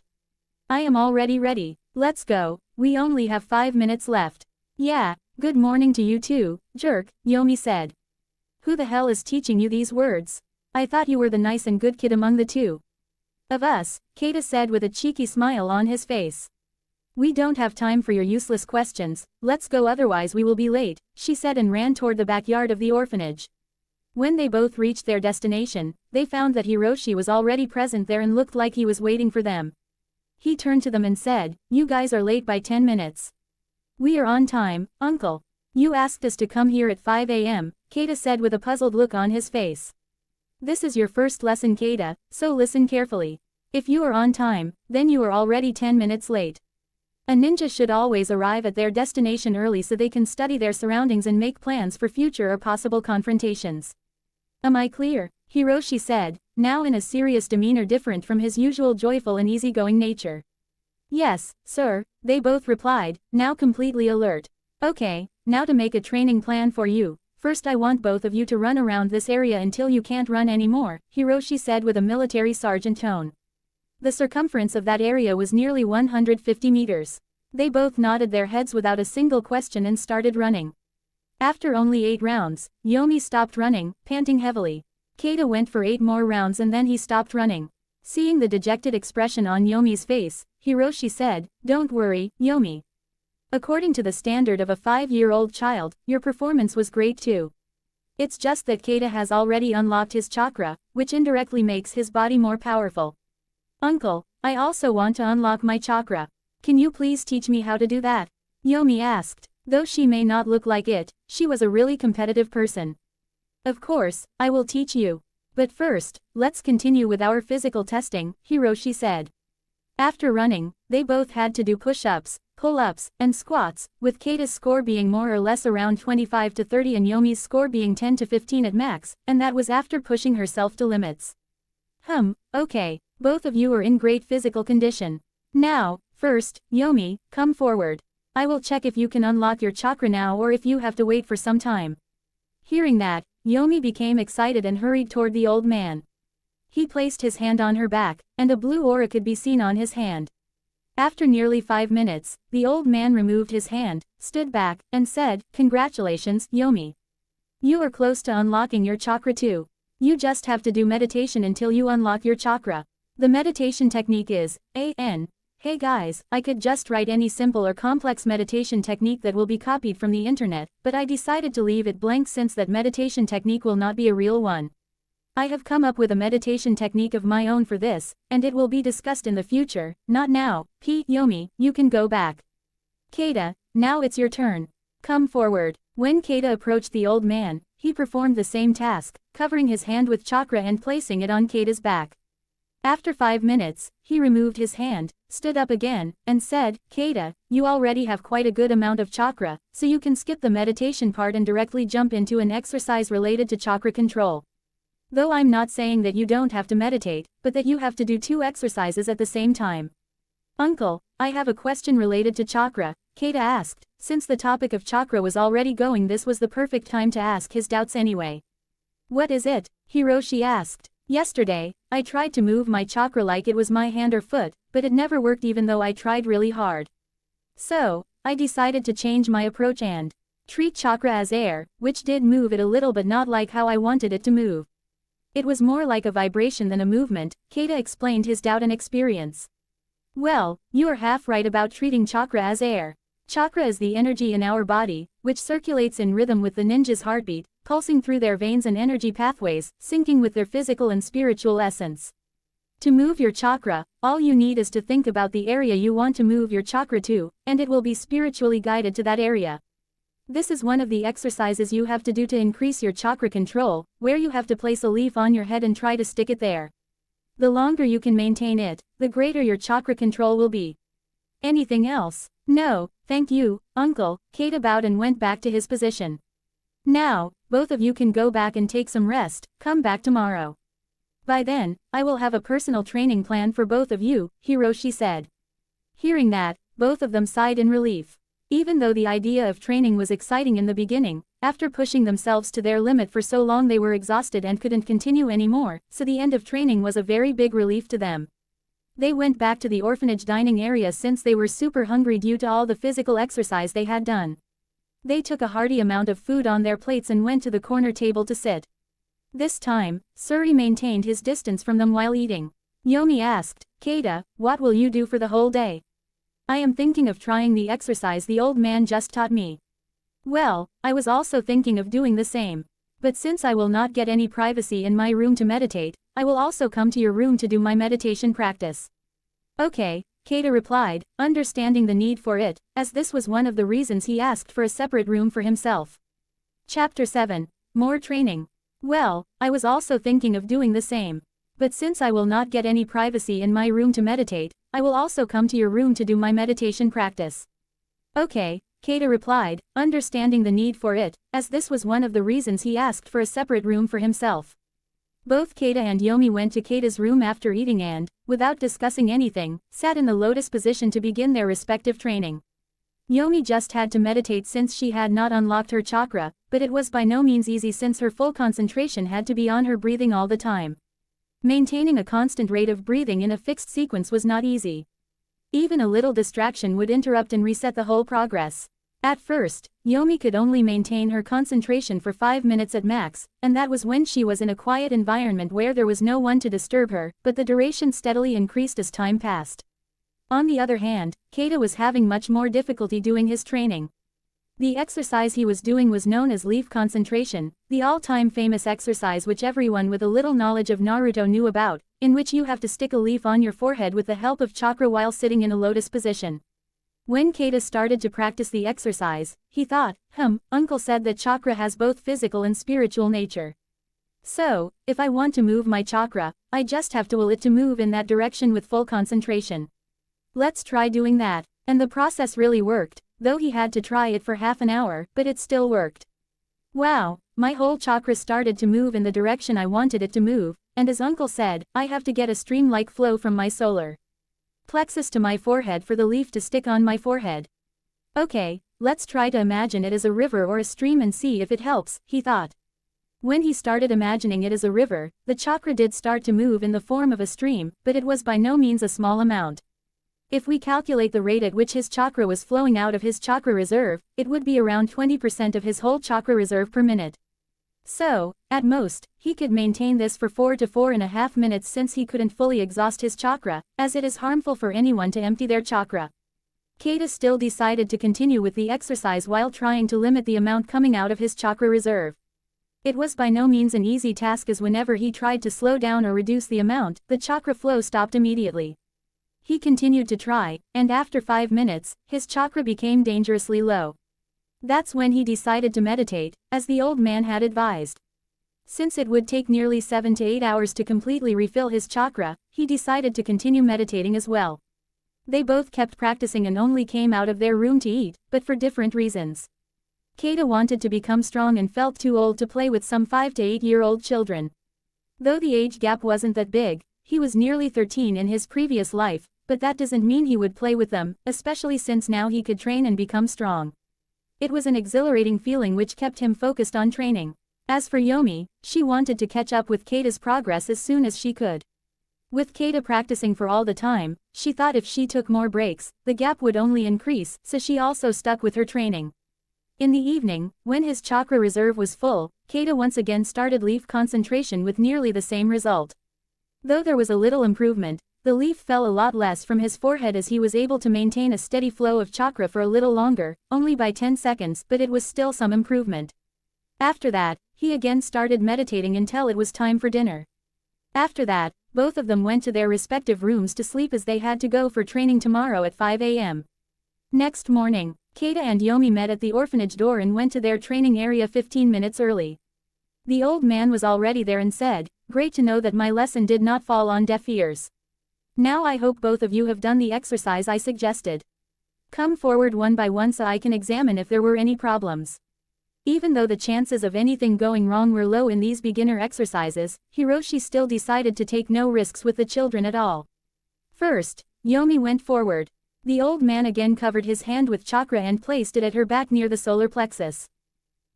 S1: I am already ready, let's go, we only have 5 minutes left. Yeah, good morning to you too, jerk, Yomi said. Who the hell is teaching you these words? I thought you were the nice and good kid among the two of us, Kaida said with a cheeky smile on his face. We don't have time for your useless questions, let's go otherwise we will be late, she said and ran toward the backyard of the orphanage. When they both reached their destination, they found that Hiroshi was already present there and looked like he was waiting for them. He turned to them and said, you guys are late by 10 minutes. We are on time, uncle. You asked us to come here at 5 a.m., Kaida said with a puzzled look on his face. This is your first lesson, Kaida, so listen carefully. If you are on time, then you are already 10 minutes late. A ninja should always arrive at their destination early so they can study their surroundings and make plans for future or possible confrontations. Am I clear? Hiroshi said, now in a serious demeanor different from his usual joyful and easygoing nature. Yes, sir, they both replied, now completely alert. Okay, now to make a training plan for you. First I want both of you to run around this area until you can't run anymore, Hiroshi said with a military sergeant tone. The circumference of that area was nearly 150 meters. They both nodded their heads without a single question and started running. After only 8 rounds, Yomi stopped running, panting heavily. Kaida went for 8 more rounds and then he stopped running. Seeing the dejected expression on Yomi's face, Hiroshi said, don't worry, Yomi. According to the standard of a 5-year-old child, your performance was great too. It's just that Kaida has already unlocked his chakra, which indirectly makes his body more powerful. Uncle, I also want to unlock my chakra. Can you please teach me how to do that? Yomi asked. Though she may not look like it, she was a really competitive person. Of course, I will teach you. But first, let's continue with our physical testing, Hiroshi said. After running, they both had to do push-ups, pull-ups, and squats, with Kaida's score being more or less around 25 to 30 and Yomi's score being 10 to 15 at max, and that was after pushing herself to limits. Okay, both of you are in great physical condition. Now, first, Yomi, come forward. I will check if you can unlock your chakra now or if you have to wait for some time. Hearing that, Yomi became excited and hurried toward the old man. He placed his hand on her back, and a blue aura could be seen on his hand. After nearly 5 minutes, the old man removed his hand, stood back, and said, congratulations, Yomi. You are close to unlocking your chakra too. You just have to do meditation until you unlock your chakra. The meditation technique is, Hey guys, I could just write any simple or complex meditation technique that will be copied from the internet, but I decided to leave it blank since that meditation technique will not be a real one. I have come up with a meditation technique of my own for this, and it will be discussed in the future, not now. Yomi, you can go back. Kaida, now it's your turn. Come forward. When Kaida approached the old man, he performed the same task, covering his hand with chakra and placing it on Kaida's back. After 5 minutes, he removed his hand, stood up again, and said, Kaida, you already have quite a good amount of chakra, so you can skip the meditation part and directly jump into an exercise related to chakra control. Though I'm not saying that you don't have to meditate, but that you have to do 2 exercises at the same time. Uncle, I have a question related to chakra, Kaida asked. Since the topic of chakra was already going, this was the perfect time to ask his doubts anyway. What is it? Hiroshi asked. Yesterday, I tried to move my chakra like it was my hand or foot, but it never worked even though I tried really hard. So, I decided to change my approach and treat chakra as air, which did move it a little but not like how I wanted it to move. It was more like a vibration than a movement, Kaida explained his doubt and experience. Well, you are half right about treating chakra as air. Chakra is the energy in our body, which circulates in rhythm with the ninja's heartbeat, pulsing through their veins and energy pathways, syncing with their physical and spiritual essence. To move your chakra, all you need is to think about the area you want to move your chakra to, and it will be spiritually guided to that area. This is one of the exercises you have to do to increase your chakra control, where you have to place a leaf on your head and try to stick it there. The longer you can maintain it, the greater your chakra control will be. Anything else? No, thank you, uncle. Kaida bowed and went back to his position. Now, both of you can go back and take some rest, come back tomorrow. By then, I will have a personal training plan for both of you, Hiroshi said. Hearing that, both of them sighed in relief. Even though the idea of training was exciting in the beginning, after pushing themselves to their limit for so long they were exhausted and couldn't continue anymore, so the end of training was a very big relief to them. They went back to the orphanage dining area since they were super hungry due to all the physical exercise they had done. They took a hearty amount of food on their plates and went to the corner table to sit. This time, Suri maintained his distance from them while eating. Yomi asked, Kaida, what will you do for the whole day? I am thinking of trying the exercise the old man just taught me. Well, I was also thinking of doing the same. But since I will not get any privacy in my room to meditate, I will also come to your room to do my meditation practice. Okay, Kaida replied, understanding the need for it, as this was one of the reasons he asked for a separate room for himself. Chapter 7. More training. Well, I was also thinking of doing the same. But since I will not get any privacy in my room to meditate, I will also come to your room to do my meditation practice. Okay, Kaida replied, understanding the need for it, as this was one of the reasons he asked for a separate room for himself. Both Kaida and Yomi went to Kaida's room after eating and, without discussing anything, sat in the lotus position to begin their respective training. Yomi just had to meditate since she had not unlocked her chakra, but it was by no means easy since her full concentration had to be on her breathing all the time. Maintaining a constant rate of breathing in a fixed sequence was not easy. Even a little distraction would interrupt and reset the whole progress. At first, Yomi could only maintain her concentration for 5 minutes at max, and that was when she was in a quiet environment where there was no one to disturb her, but the duration steadily increased as time passed. On the other hand, Kaida was having much more difficulty doing his training. The exercise he was doing was known as leaf concentration, the all-time famous exercise which everyone with a little knowledge of Naruto knew about, in which you have to stick a leaf on your forehead with the help of chakra while sitting in a lotus position. When Kaida started to practice the exercise, he thought, uncle said that chakra has both physical and spiritual nature. So, if I want to move my chakra, I just have to will it to move in that direction with full concentration. Let's try doing that. And the process really worked, though he had to try it for half an hour, but it still worked. Wow, my whole chakra started to move in the direction I wanted it to move, and as uncle said, I have to get a stream-like flow from my solar plexus to my forehead for the leaf to stick on my forehead. Okay, let's try to imagine it as a river or a stream and see if it helps, he thought. When he started imagining it as a river, the chakra did start to move in the form of a stream, but it was by no means a small amount. If we calculate the rate at which his chakra was flowing out of his chakra reserve, it would be around 20% of his whole chakra reserve per minute. So, at most, he could maintain this for 4 to 4.5 minutes since he couldn't fully exhaust his chakra, as it is harmful for anyone to empty their chakra. Kaida still decided to continue with the exercise while trying to limit the amount coming out of his chakra reserve. It was by no means an easy task, as whenever he tried to slow down or reduce the amount, the chakra flow stopped immediately. He continued to try, and after 5 minutes, his chakra became dangerously low. That's when he decided to meditate, as the old man had advised. Since it would take nearly 7 to 8 hours to completely refill his chakra, he decided to continue meditating as well. They both kept practicing and only came out of their room to eat, but for different reasons. Kaida wanted to become strong and felt too old to play with some 5 to 8-year-old children. Though the age gap wasn't that big, he was nearly 13 in his previous life, but that doesn't mean he would play with them, especially since now he could train and become strong. It was an exhilarating feeling which kept him focused on training. As for Yomi, she wanted to catch up with Kaida's progress as soon as she could. With Kaida practicing for all the time, she thought if she took more breaks, the gap would only increase, so she also stuck with her training. In the evening, when his chakra reserve was full, Kaida once again started leaf concentration with nearly the same result. Though there was a little improvement, the leaf fell a lot less from his forehead as he was able to maintain a steady flow of chakra for a little longer, only by 10 seconds, but it was still some improvement. After that, he again started meditating until it was time for dinner. After that, both of them went to their respective rooms to sleep as they had to go for training tomorrow at 5 a.m. Next morning, Kaida and Yomi met at the orphanage door and went to their training area 15 minutes early. The old man was already there and said, "Great to know that my lesson did not fall on deaf ears. Now I hope both of you have done the exercise I suggested. Come forward one by one so I can examine if there were any problems." Even though the chances of anything going wrong were low in these beginner exercises, Hiroshi still decided to take no risks with the children at all. First, Yomi went forward. The old man again covered his hand with chakra and placed it at her back near the solar plexus.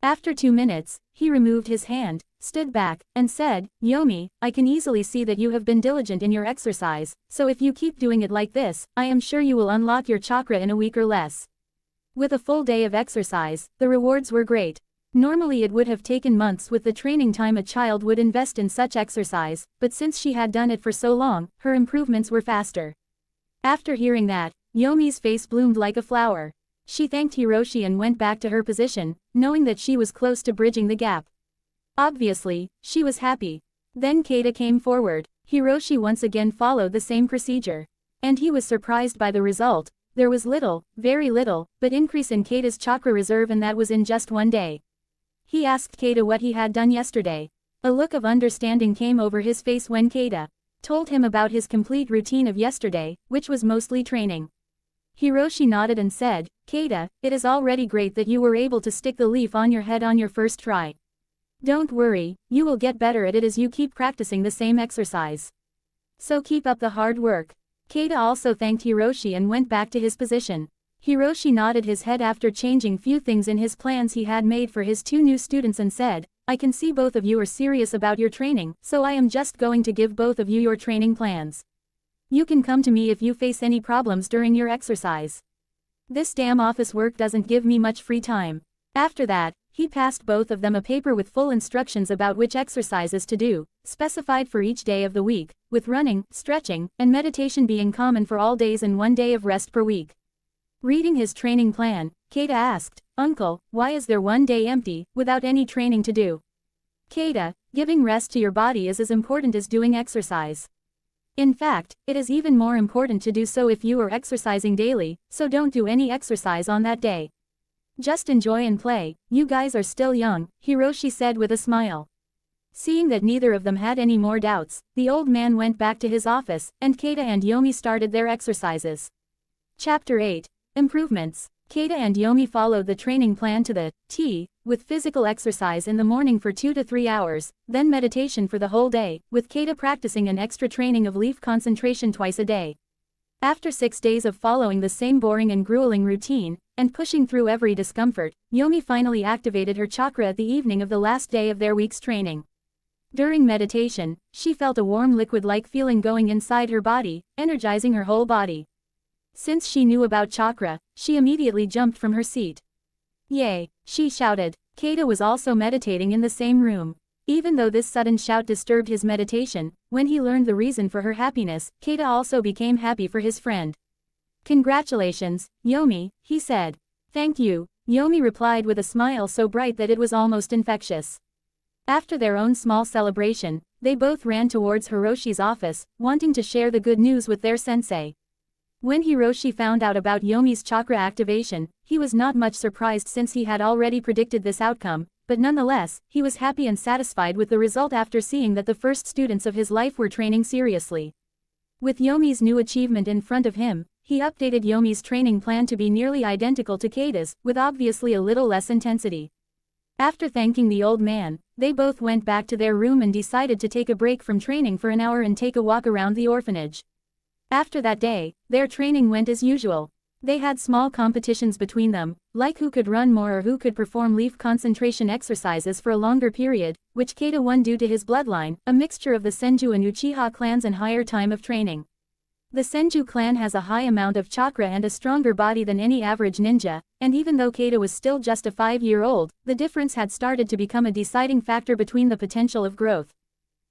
S1: After 2 minutes, he removed his hand, stood back, and said, "Yomi, I can easily see that you have been diligent in your exercise, so if you keep doing it like this, I am sure you will unlock your chakra in a week or less." With a full day of exercise, the rewards were great. Normally it would have taken months with the training time a child would invest in such exercise, but since she had done it for so long, her improvements were faster. After hearing that, Yomi's face bloomed like a flower. She thanked Hiroshi and went back to her position, knowing that she was close to bridging the gap. Obviously, she was happy. Then Kaida came forward. Hiroshi once again followed the same procedure. And he was surprised by the result. There was little, very little, but increase in Kaida's chakra reserve, and that was in just 1 day. He asked Kaida what he had done yesterday. A look of understanding came over his face when Kaida told him about his complete routine of yesterday, which was mostly training. Hiroshi nodded and said, "Kaida, it is already great that you were able to stick the leaf on your head on your first try. Don't worry, you will get better at it as you keep practicing the same exercise. So keep up the hard work." Kaida also thanked Hiroshi and went back to his position. Hiroshi nodded his head after changing few things in his plans he had made for his 2 new students and said, "I can see both of you are serious about your training, so I am just going to give both of you your training plans. You can come to me if you face any problems during your exercise. This damn office work doesn't give me much free time." After that, he passed both of them a paper with full instructions about which exercises to do, specified for each day of the week, with running, stretching, and meditation being common for all days and 1 day of rest per week. Reading his training plan, Kaida asked, "Uncle, why is there 1 day empty, without any training to do?" "Kaida, giving rest to your body is as important as doing exercise. In fact, it is even more important to do so if you are exercising daily, so don't do any exercise on that day. Just enjoy and play, you guys are still young," Hiroshi said with a smile. Seeing that neither of them had any more doubts, the old man went back to his office, and Kaida and Yomi started their exercises. Chapter 8. Improvements. Kaida and Yomi followed the training plan to the T, with physical exercise in the morning for 2 to 3 hours, then meditation for the whole day, with Kaida practicing an extra training of leaf concentration twice a day. After 6 days of following the same boring and grueling routine, and pushing through every discomfort, Yomi finally activated her chakra at the evening of the last day of their week's training. During meditation, she felt a warm liquid-like feeling going inside her body, energizing her whole body. Since she knew about chakra, she immediately jumped from her seat. "Yay!" she shouted. Kaida was also meditating in the same room. Even though this sudden shout disturbed his meditation, when he learned the reason for her happiness, Kaida also became happy for his friend. "Congratulations, Yomi," he said. "Thank you," Yomi replied with a smile so bright that it was almost infectious. After their own small celebration, they both ran towards Hiroshi's office, wanting to share the good news with their sensei. When Hiroshi found out about Yomi's chakra activation, he was not much surprised since he had already predicted this outcome, but nonetheless, he was happy and satisfied with the result after seeing that the first students of his life were training seriously. With Yomi's new achievement in front of him, he updated Yomi's training plan to be nearly identical to Kaida's, with obviously a little less intensity. After thanking the old man, they both went back to their room and decided to take a break from training for an hour and take a walk around the orphanage. After that day, their training went as usual. They had small competitions between them, like who could run more or who could perform leaf concentration exercises for a longer period, which Kaida won due to his bloodline, a mixture of the Senju and Uchiha clans and higher time of training. The Senju clan has a high amount of chakra and a stronger body than any average ninja, and even though Kaida was still just a 5-year-old, the difference had started to become a deciding factor between the potential of growth.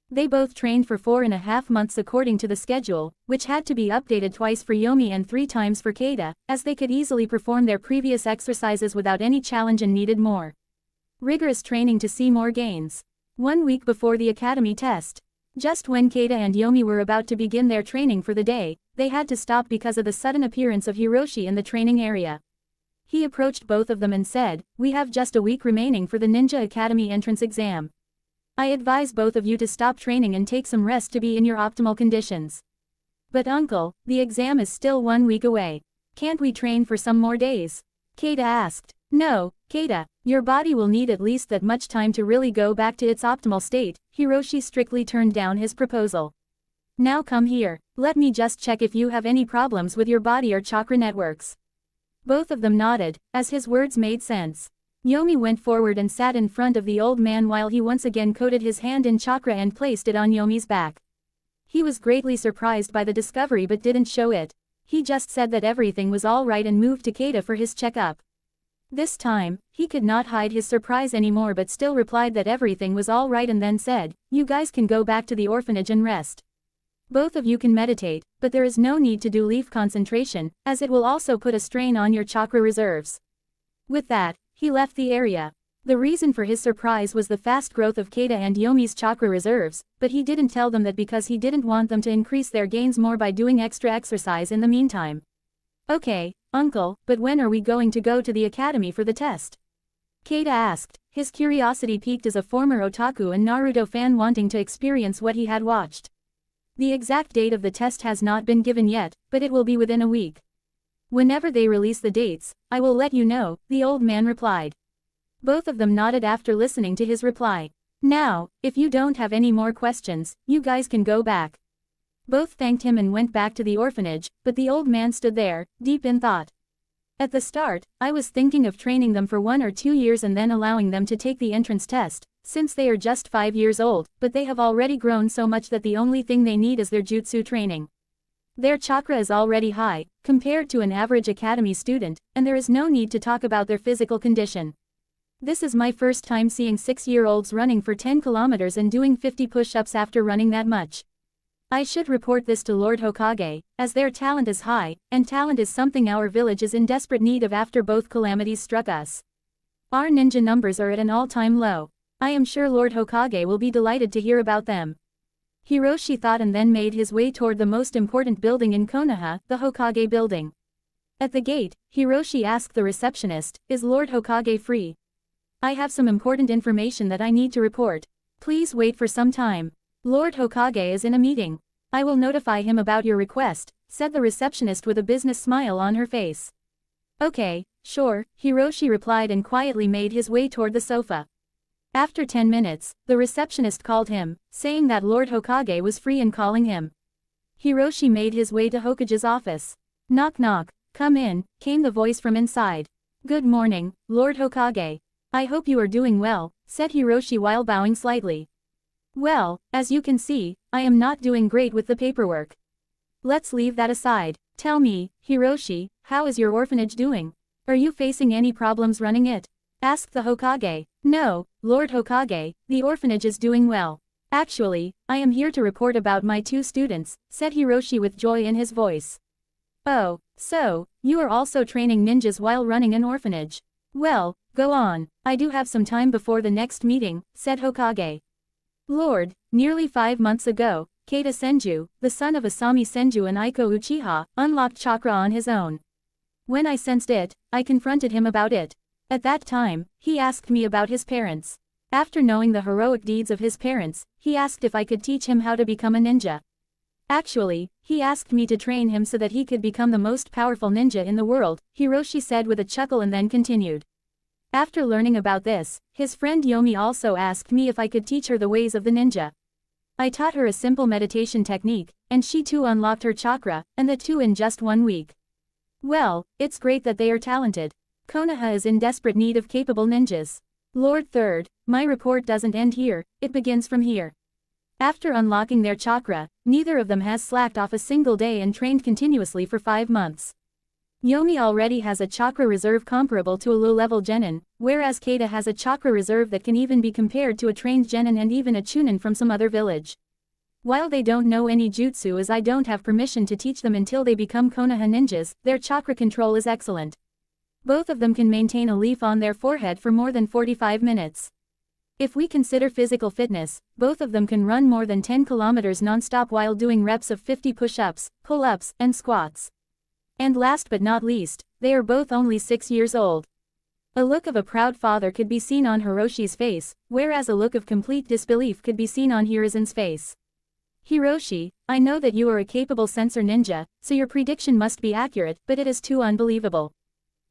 S1: They both trained for 4.5 months according to the schedule, which had to be updated twice for Yomi and 3 times for Kaida, as they could easily perform their previous exercises without any challenge and needed more rigorous training to see more gains. 1 week before the academy test. Just when Kaida and Yomi were about to begin their training for the day, they had to stop because of the sudden appearance of Hiroshi in the training area. He approached both of them and said, "We have just a week remaining for the Ninja Academy entrance exam. I advise both of you to stop training and take some rest to be in your optimal conditions." "But uncle, the exam is still 1 week away. Can't we train for some more days?" Kaida asked. "No, Kaida, your body will need at least that much time to really go back to its optimal state." Hiroshi strictly turned down his proposal. "Now come here, let me just check if you have any problems with your body or chakra networks." Both of them nodded, as his words made sense. Yomi went forward and sat in front of the old man while he once again coated his hand in chakra and placed it on Yomi's back. He was greatly surprised by the discovery but didn't show it. He just said that everything was all right and moved to Kaida for his checkup. This time, he could not hide his surprise anymore but still replied that everything was all right and then said, "You guys can go back to the orphanage and rest. Both of you can meditate, but there is no need to do leaf concentration, as it will also put a strain on your chakra reserves." With that, he left the area. The reason for his surprise was the fast growth of Kaida and Yomi's chakra reserves, but he didn't tell them that because he didn't want them to increase their gains more by doing extra exercise in the meantime. "Okay, uncle, but when are we going to go to the academy for the test?" Kaida asked, his curiosity piqued as a former otaku and Naruto fan wanting to experience what he had watched. "The exact date of the test has not been given yet, but it will be within a week. Whenever they release the dates, I will let you know," the old man replied. Both of them nodded after listening to his reply. "Now, if you don't have any more questions, you guys can go back." Both thanked him and went back to the orphanage, but the old man stood there, deep in thought. "At the start, I was thinking of training them for 1 or 2 years and then allowing them to take the entrance test, since they are just 5 years old, but they have already grown so much that the only thing they need is their jutsu training. Their chakra is already high, compared to an average academy student, and there is no need to talk about their physical condition. This is my first time seeing 6-year-olds running for 10 kilometers and doing 50 push-ups after running that much. I should report this to Lord Hokage, as their talent is high, and talent is something our village is in desperate need of after both calamities struck us. Our ninja numbers are at an all-time low. I am sure Lord Hokage will be delighted to hear about them." Hiroshi thought and then made his way toward the most important building in Konoha, the Hokage building. At the gate, Hiroshi asked the receptionist, "Is Lord Hokage free? I have some important information that I need to report. Please wait for some time. Lord Hokage is in a meeting. I will notify him about your request," said the receptionist with a business smile on her face. "Okay, sure," Hiroshi replied and quietly made his way toward the sofa. After 10 minutes, the receptionist called him, saying that Lord Hokage was free and calling him. Hiroshi made his way to Hokage's office. "Knock knock, come in," came the voice from inside. "Good morning, Lord Hokage. I hope you are doing well," said Hiroshi while bowing slightly. "Well, as you can see, I am not doing great with the paperwork. Let's leave that aside. Tell me, Hiroshi, how is your orphanage doing? Are you facing any problems running it?" asked the Hokage. No, Lord Hokage, the orphanage is doing well. Actually, I am here to report about my 2 students, said Hiroshi with joy in his voice. Oh, so, you are also training ninjas while running an orphanage. Well, go on, I do have some time before the next meeting, said Hokage. Lord, nearly 5 months ago, Kaida Senju, the son of Asami Senju and Aiko Uchiha, unlocked chakra on his own. When I sensed it, I confronted him about it. At that time, he asked me about his parents. After knowing the heroic deeds of his parents, he asked if I could teach him how to become a ninja. Actually, he asked me to train him so that he could become the most powerful ninja in the world, Hiroshi said with a chuckle and then continued. After learning about this, his friend Yomi also asked me if I could teach her the ways of the ninja. I taught her a simple meditation technique, and she too unlocked her chakra, and the 2 in just 1 week. Well, it's great that they are talented. Konoha is in desperate need of capable ninjas. Lord Third, my report doesn't end here, it begins from here. After unlocking their chakra, neither of them has slacked off a single day and trained continuously for 5 months. Yomi already has a chakra reserve comparable to a low-level genin, whereas Kaida has a chakra reserve that can even be compared to a trained genin and even a chunin from some other village. While they don't know any jutsu as I don't have permission to teach them until they become Konoha ninjas, their chakra control is excellent. Both of them can maintain a leaf on their forehead for more than 45 minutes. If we consider physical fitness, both of them can run more than 10 kilometers non-stop while doing reps of 50 push-ups, pull-ups, and squats. And last but not least, they are both only 6 years old. A look of a proud father could be seen on Hiroshi's face, whereas a look of complete disbelief could be seen on Hiruzen's face. Hiroshi, I know that you are a capable sensor ninja, so your prediction must be accurate, but it is too unbelievable.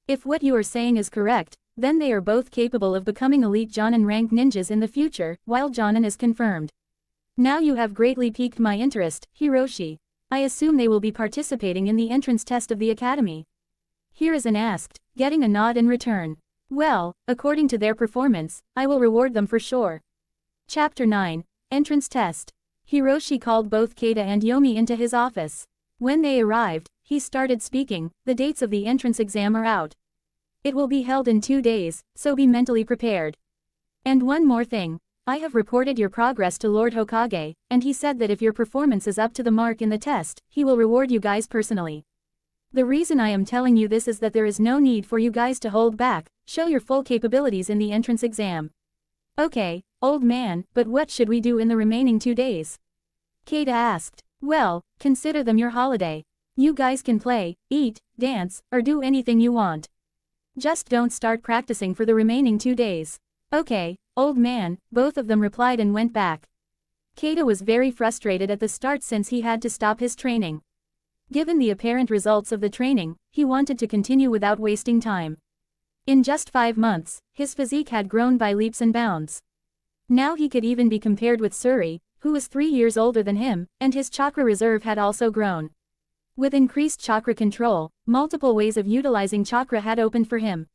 S1: If what you are saying is correct, then they are both capable of becoming elite Jonin rank ninjas in the future, while Jonin is confirmed. Now you have greatly piqued my interest, Hiroshi. I assume they will be participating in the entrance test of the academy. Hiruzen asked, getting a nod in return. Well, according to their performance, I will reward them for sure. Chapter 9, Entrance Test. Hiroshi called both Kaida and Yomi into his office. When they arrived, he started speaking, the dates of the entrance exam are out. It will be held in 2 days, so be mentally prepared. And one more thing. I have reported your progress to Lord Hokage, and he said that if your performance is up to the mark in the test, he will reward you guys personally. The reason I am telling you this is that there is no need for you guys to hold back, show your full capabilities in the entrance exam. Okay, old man, but what should we do in the remaining 2 days? Kaida asked. Well, consider them your holiday. You guys can play, eat, dance, or do anything you want. Just don't start practicing for the remaining 2 days. Okay, old man, both of them replied and went back. Kaida was very frustrated at the start since he had to stop his training. Given the apparent results of the training, he wanted to continue without wasting time. In just 5 months, his physique had grown by leaps and bounds. Now he could even be compared with Suri, who was 3 years older than him, and his chakra reserve had also grown. With increased chakra control, multiple ways of utilizing chakra had opened for him.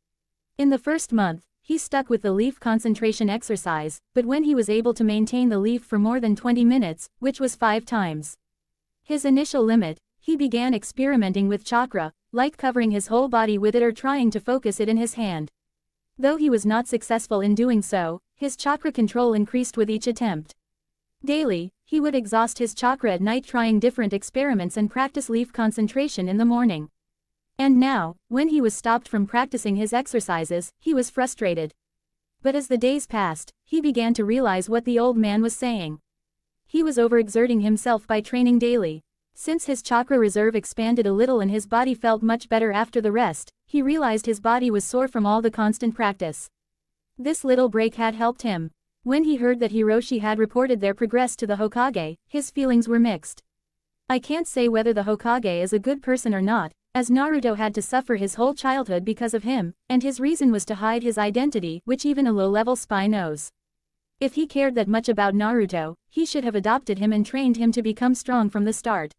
S1: In the first month, he stuck with the leaf concentration exercise, but when he was able to maintain the leaf for more than 20 minutes, which was 5 times his initial limit, he began experimenting with chakra, like covering his whole body with it or trying to focus it in his hand. Though he was not successful in doing so, his chakra control increased with each attempt. Daily, he would exhaust his chakra at night trying different experiments and practice leaf concentration in the morning. And now, when he was stopped from practicing his exercises, he was frustrated. But as the days passed, he began to realize what the old man was saying. He was overexerting himself by training daily. Since his chakra reserve expanded a little and his body felt much better after the rest, he realized his body was sore from all the constant practice. This little break had helped him. When he heard that Hiroshi had reported their progress to the Hokage, his feelings were mixed. I can't say whether the Hokage is a good person or not, as Naruto had to suffer his whole childhood because of him, and his reason was to hide his identity, which even a low-level spy knows. If he cared that much about Naruto, he should have adopted him and trained him to become strong from the start.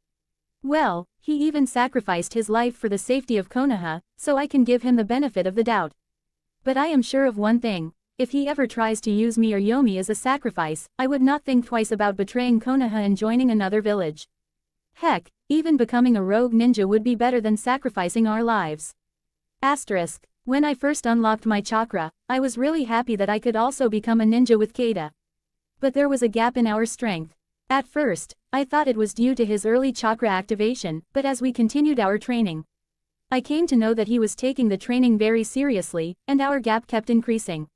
S1: Well, he even sacrificed his life for the safety of Konoha, so I can give him the benefit of the doubt. But I am sure of one thing. If he ever tries to use me or Yomi as a sacrifice, I would not think twice about betraying Konoha and joining another village. Heck, even becoming a rogue ninja would be better than sacrificing our lives. Asterisk. When I first unlocked my chakra, I was really happy that I could also become a ninja with Kaida. But there was a gap in our strength. At first, I thought it was due to his early chakra activation, but as we continued our training, I came to know that he was taking the training very seriously, and our gap kept increasing.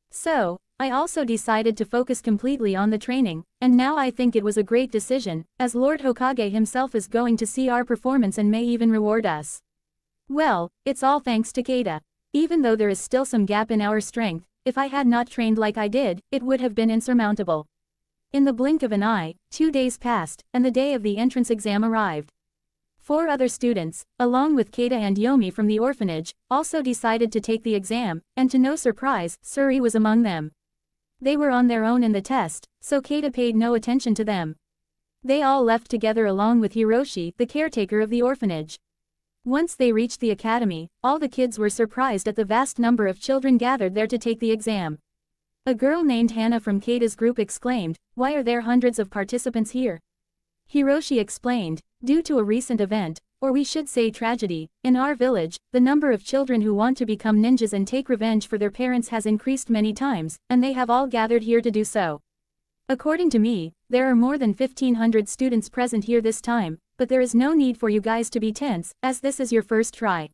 S1: So, I also decided to focus completely on the training, and now I think it was a great decision, as Lord Hokage himself is going to see our performance and may even reward us. Well, it's all thanks to Kaida. Even though there is still some gap in our strength, if I had not trained like I did, it would have been insurmountable. In the blink of an eye, 2 days passed, and the day of the entrance exam arrived. 4 other students, along with Kaida and Yomi from the orphanage, also decided to take the exam, and to no surprise, Suri was among them. They were on their own in the test, so Kaida paid no attention to them. They all left together along with Hiroshi, the caretaker of the orphanage. Once they reached the academy, all the kids were surprised at the vast number of children gathered there to take the exam. A girl named Hannah from Kaida's group exclaimed, "Why are there hundreds of participants here?" Hiroshi explained, "Due to a recent event, or we should say tragedy, in our village, the number of children who want to become ninjas and take revenge for their parents has increased many times, and they have all gathered here to do so. According to me, there are more than 1,500 students present here this time, but there is no need for you guys to be tense, as this is your first try.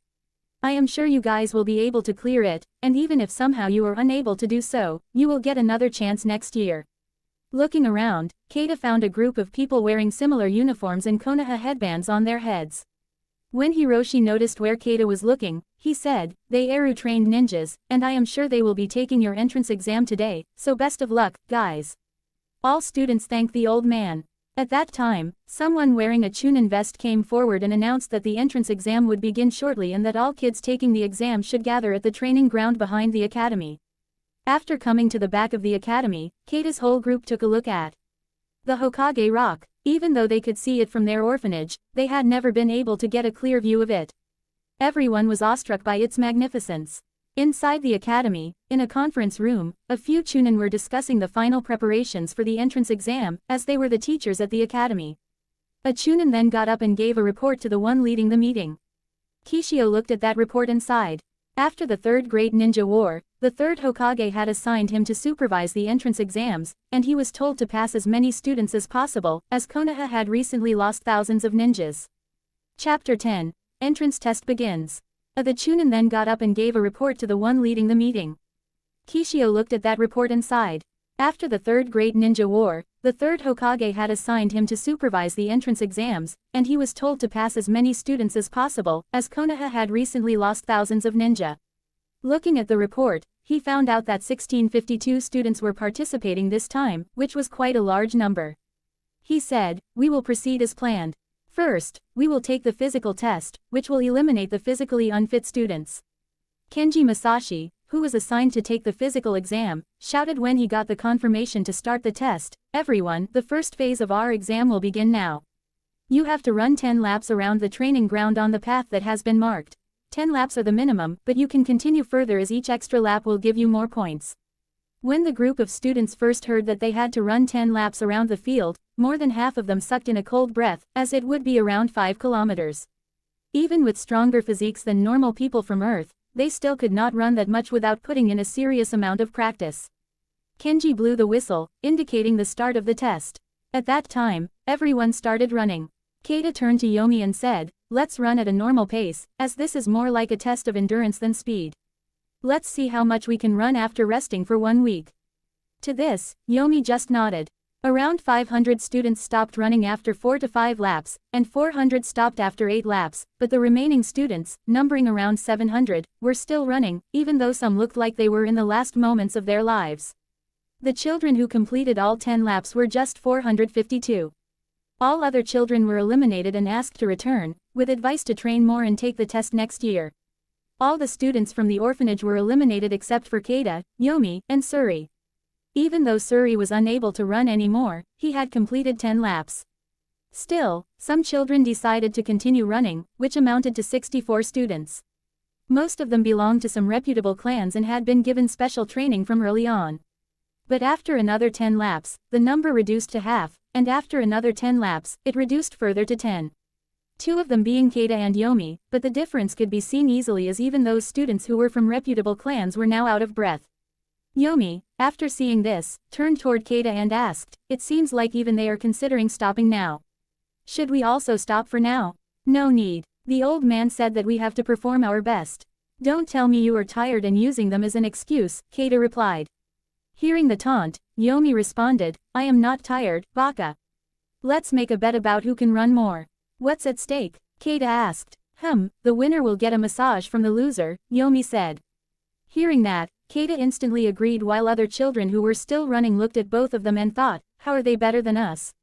S1: I am sure you guys will be able to clear it, and even if somehow you are unable to do so, you will get another chance next year." Looking around, Kaida found a group of people wearing similar uniforms and Konoha headbands on their heads. When Hiroshi noticed where Kaida was looking, he said, "They are trained ninjas, and I am sure they will be taking your entrance exam today, so best of luck, guys." All students thanked the old man. At that time, someone wearing a Chunin vest came forward and announced that the entrance exam would begin shortly and that all kids taking the exam should gather at the training ground behind the academy. After coming to the back of the academy, Kaida's whole group took a look at the Hokage Rock. Even though they could see it from their orphanage, they had never been able to get a clear view of it. Everyone was awestruck by its magnificence. Inside the academy, in a conference room, a few Chunin were discussing the final preparations for the entrance exam, as they were the teachers at the academy. A Chunin then got up and gave a report to the one leading the meeting. Kishio looked at that report and sighed. After the Third Great Ninja War, the third Hokage had assigned him to supervise the entrance exams, and he was told to pass as many students as possible, as Konoha had recently lost thousands of ninjas. Chapter 10. Entrance Test Begins. The Chunin then got up and gave a report to the one leading the meeting. Kishio looked at that report and sighed. After the Third Great Ninja War, the third Hokage had assigned him to supervise the entrance exams, and he was told to pass as many students as possible, as Konoha had recently lost thousands of ninja. Looking at the report, he found out that 1652 students were participating this time, which was quite a large number. He said, "We will proceed as planned. First, we will take the physical test, which will eliminate the physically unfit students." Kenji Masashi, who was assigned to take the physical exam, shouted when he got the confirmation to start the test, "Everyone, the first phase of our exam will begin now. You have to run 10 laps around the training ground on the path that has been marked. 10 laps are the minimum, but you can continue further as each extra lap will give you more points." When the group of students first heard that they had to run 10 laps around the field, more than half of them sucked in a cold breath, as it would be around 5 kilometers. Even with stronger physiques than normal people from Earth, they still could not run that much without putting in a serious amount of practice. Kenji blew the whistle, indicating the start of the test. At that time, everyone started running. Kaida turned to Yomi and said, "Let's run at a normal pace, as this is more like a test of endurance than speed. Let's see how much we can run after resting for 1 week." To this, Yomi just nodded. Around 500 students stopped running after 4 to 5 laps, and 400 stopped after 8 laps, but the remaining students, numbering around 700, were still running, even though some looked like they were in the last moments of their lives. The children who completed all 10 laps were just 452. All other children were eliminated and asked to return, with advice to train more and take the test next year. All the students from the orphanage were eliminated except for Kaida, Yomi, and Suri. Even though Suri was unable to run anymore, he had completed 10 laps. Still, some children decided to continue running, which amounted to 64 students. Most of them belonged to some reputable clans and had been given special training from early on. But after another 10 laps, the number reduced to half, and after another 10 laps, it reduced further to 10. Two of them being Kaida and Yomi, but the difference could be seen easily as even those students who were from reputable clans were now out of breath. Yomi, after seeing this, turned toward Kaida and asked, "It seems like even they are considering stopping now. Should we also stop for now?" "No need. The old man said that we have to perform our best." "Don't tell me you are tired and using them as an excuse," Kaida replied. Hearing the taunt, Yomi responded, "I am not tired, baka. Let's make a bet about who can run more." "What's at stake?" Kaida asked. The winner will get a massage from the loser," Yomi said. Hearing that, Kaida instantly agreed while other children who were still running looked at both of them and thought, "How are they better than us?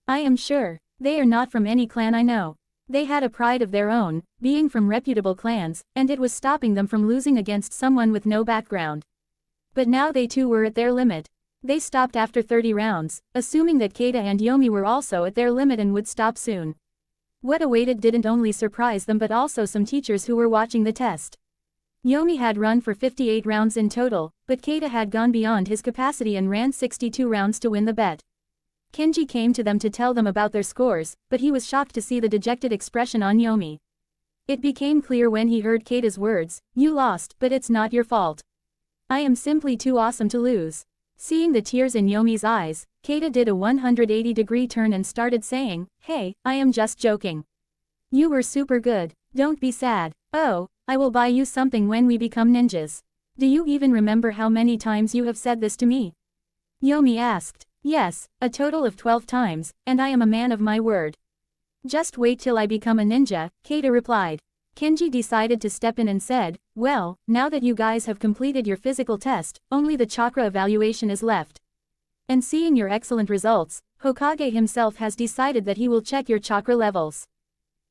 S1: I am sure. They are not from any clan I know." They had a pride of their own, being from reputable clans, and it was stopping them from losing against someone with no background. But now they too were at their limit. They stopped after 30 rounds, assuming that Kaida and Yomi were also at their limit and would stop soon. What awaited didn't only surprise them but also some teachers who were watching the test. Yomi had run for 58 rounds in total, but Kaida had gone beyond his capacity and ran 62 rounds to win the bet. Kenji came to them to tell them about their scores, but he was shocked to see the dejected expression on Yomi. It became clear when he heard Kaida's words, "You lost, but it's not your fault. I am simply too awesome to lose." Seeing the tears in Yomi's eyes, Kaida did a 180-degree turn and started saying, "Hey, I am just joking. You were super good. Don't be sad. Oh, I will buy you something when we become ninjas. Do you even remember how many times you have said this to me?" Yomi asked. "Yes, a total of 12 times, and I am a man of my word." "Just wait till I become a ninja," Kaida replied. Kenji decided to step in and said, "Well, now that you guys have completed your physical test, only the chakra evaluation is left. And seeing your excellent results, Hokage himself has decided that he will check your chakra levels.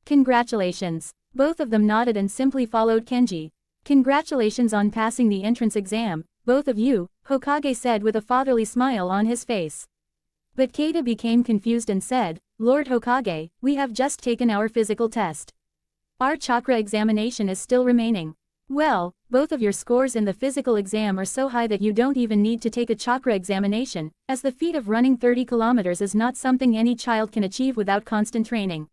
S1: Congratulations." Both of them nodded and simply followed Kenji. "Congratulations on passing the entrance exam, both of you," Hokage said with a fatherly smile on his face. But Kaida became confused and said, "Lord Hokage, we have just taken our physical test. Our chakra examination is still remaining." "Well, both of your scores in the physical exam are so high that you don't even need to take a chakra examination, as the feat of running 30 kilometers is not something any child can achieve without constant training.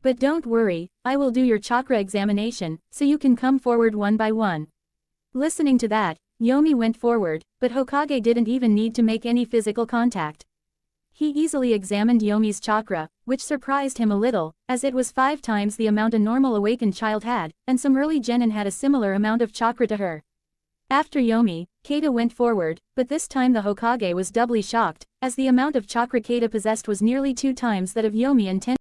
S1: But don't worry, I will do your chakra examination, so you can come forward one by one." Listening to that, Yomi went forward, but Hokage didn't even need to make any physical contact. He easily examined Yomi's chakra, which surprised him a little, as it was 5 times the amount a normal awakened child had, and some early genin had a similar amount of chakra to her. After Yomi, Kaida went forward, but this time the Hokage was doubly shocked, as the amount of chakra Kaida possessed was nearly 2 times that of Yomi and 10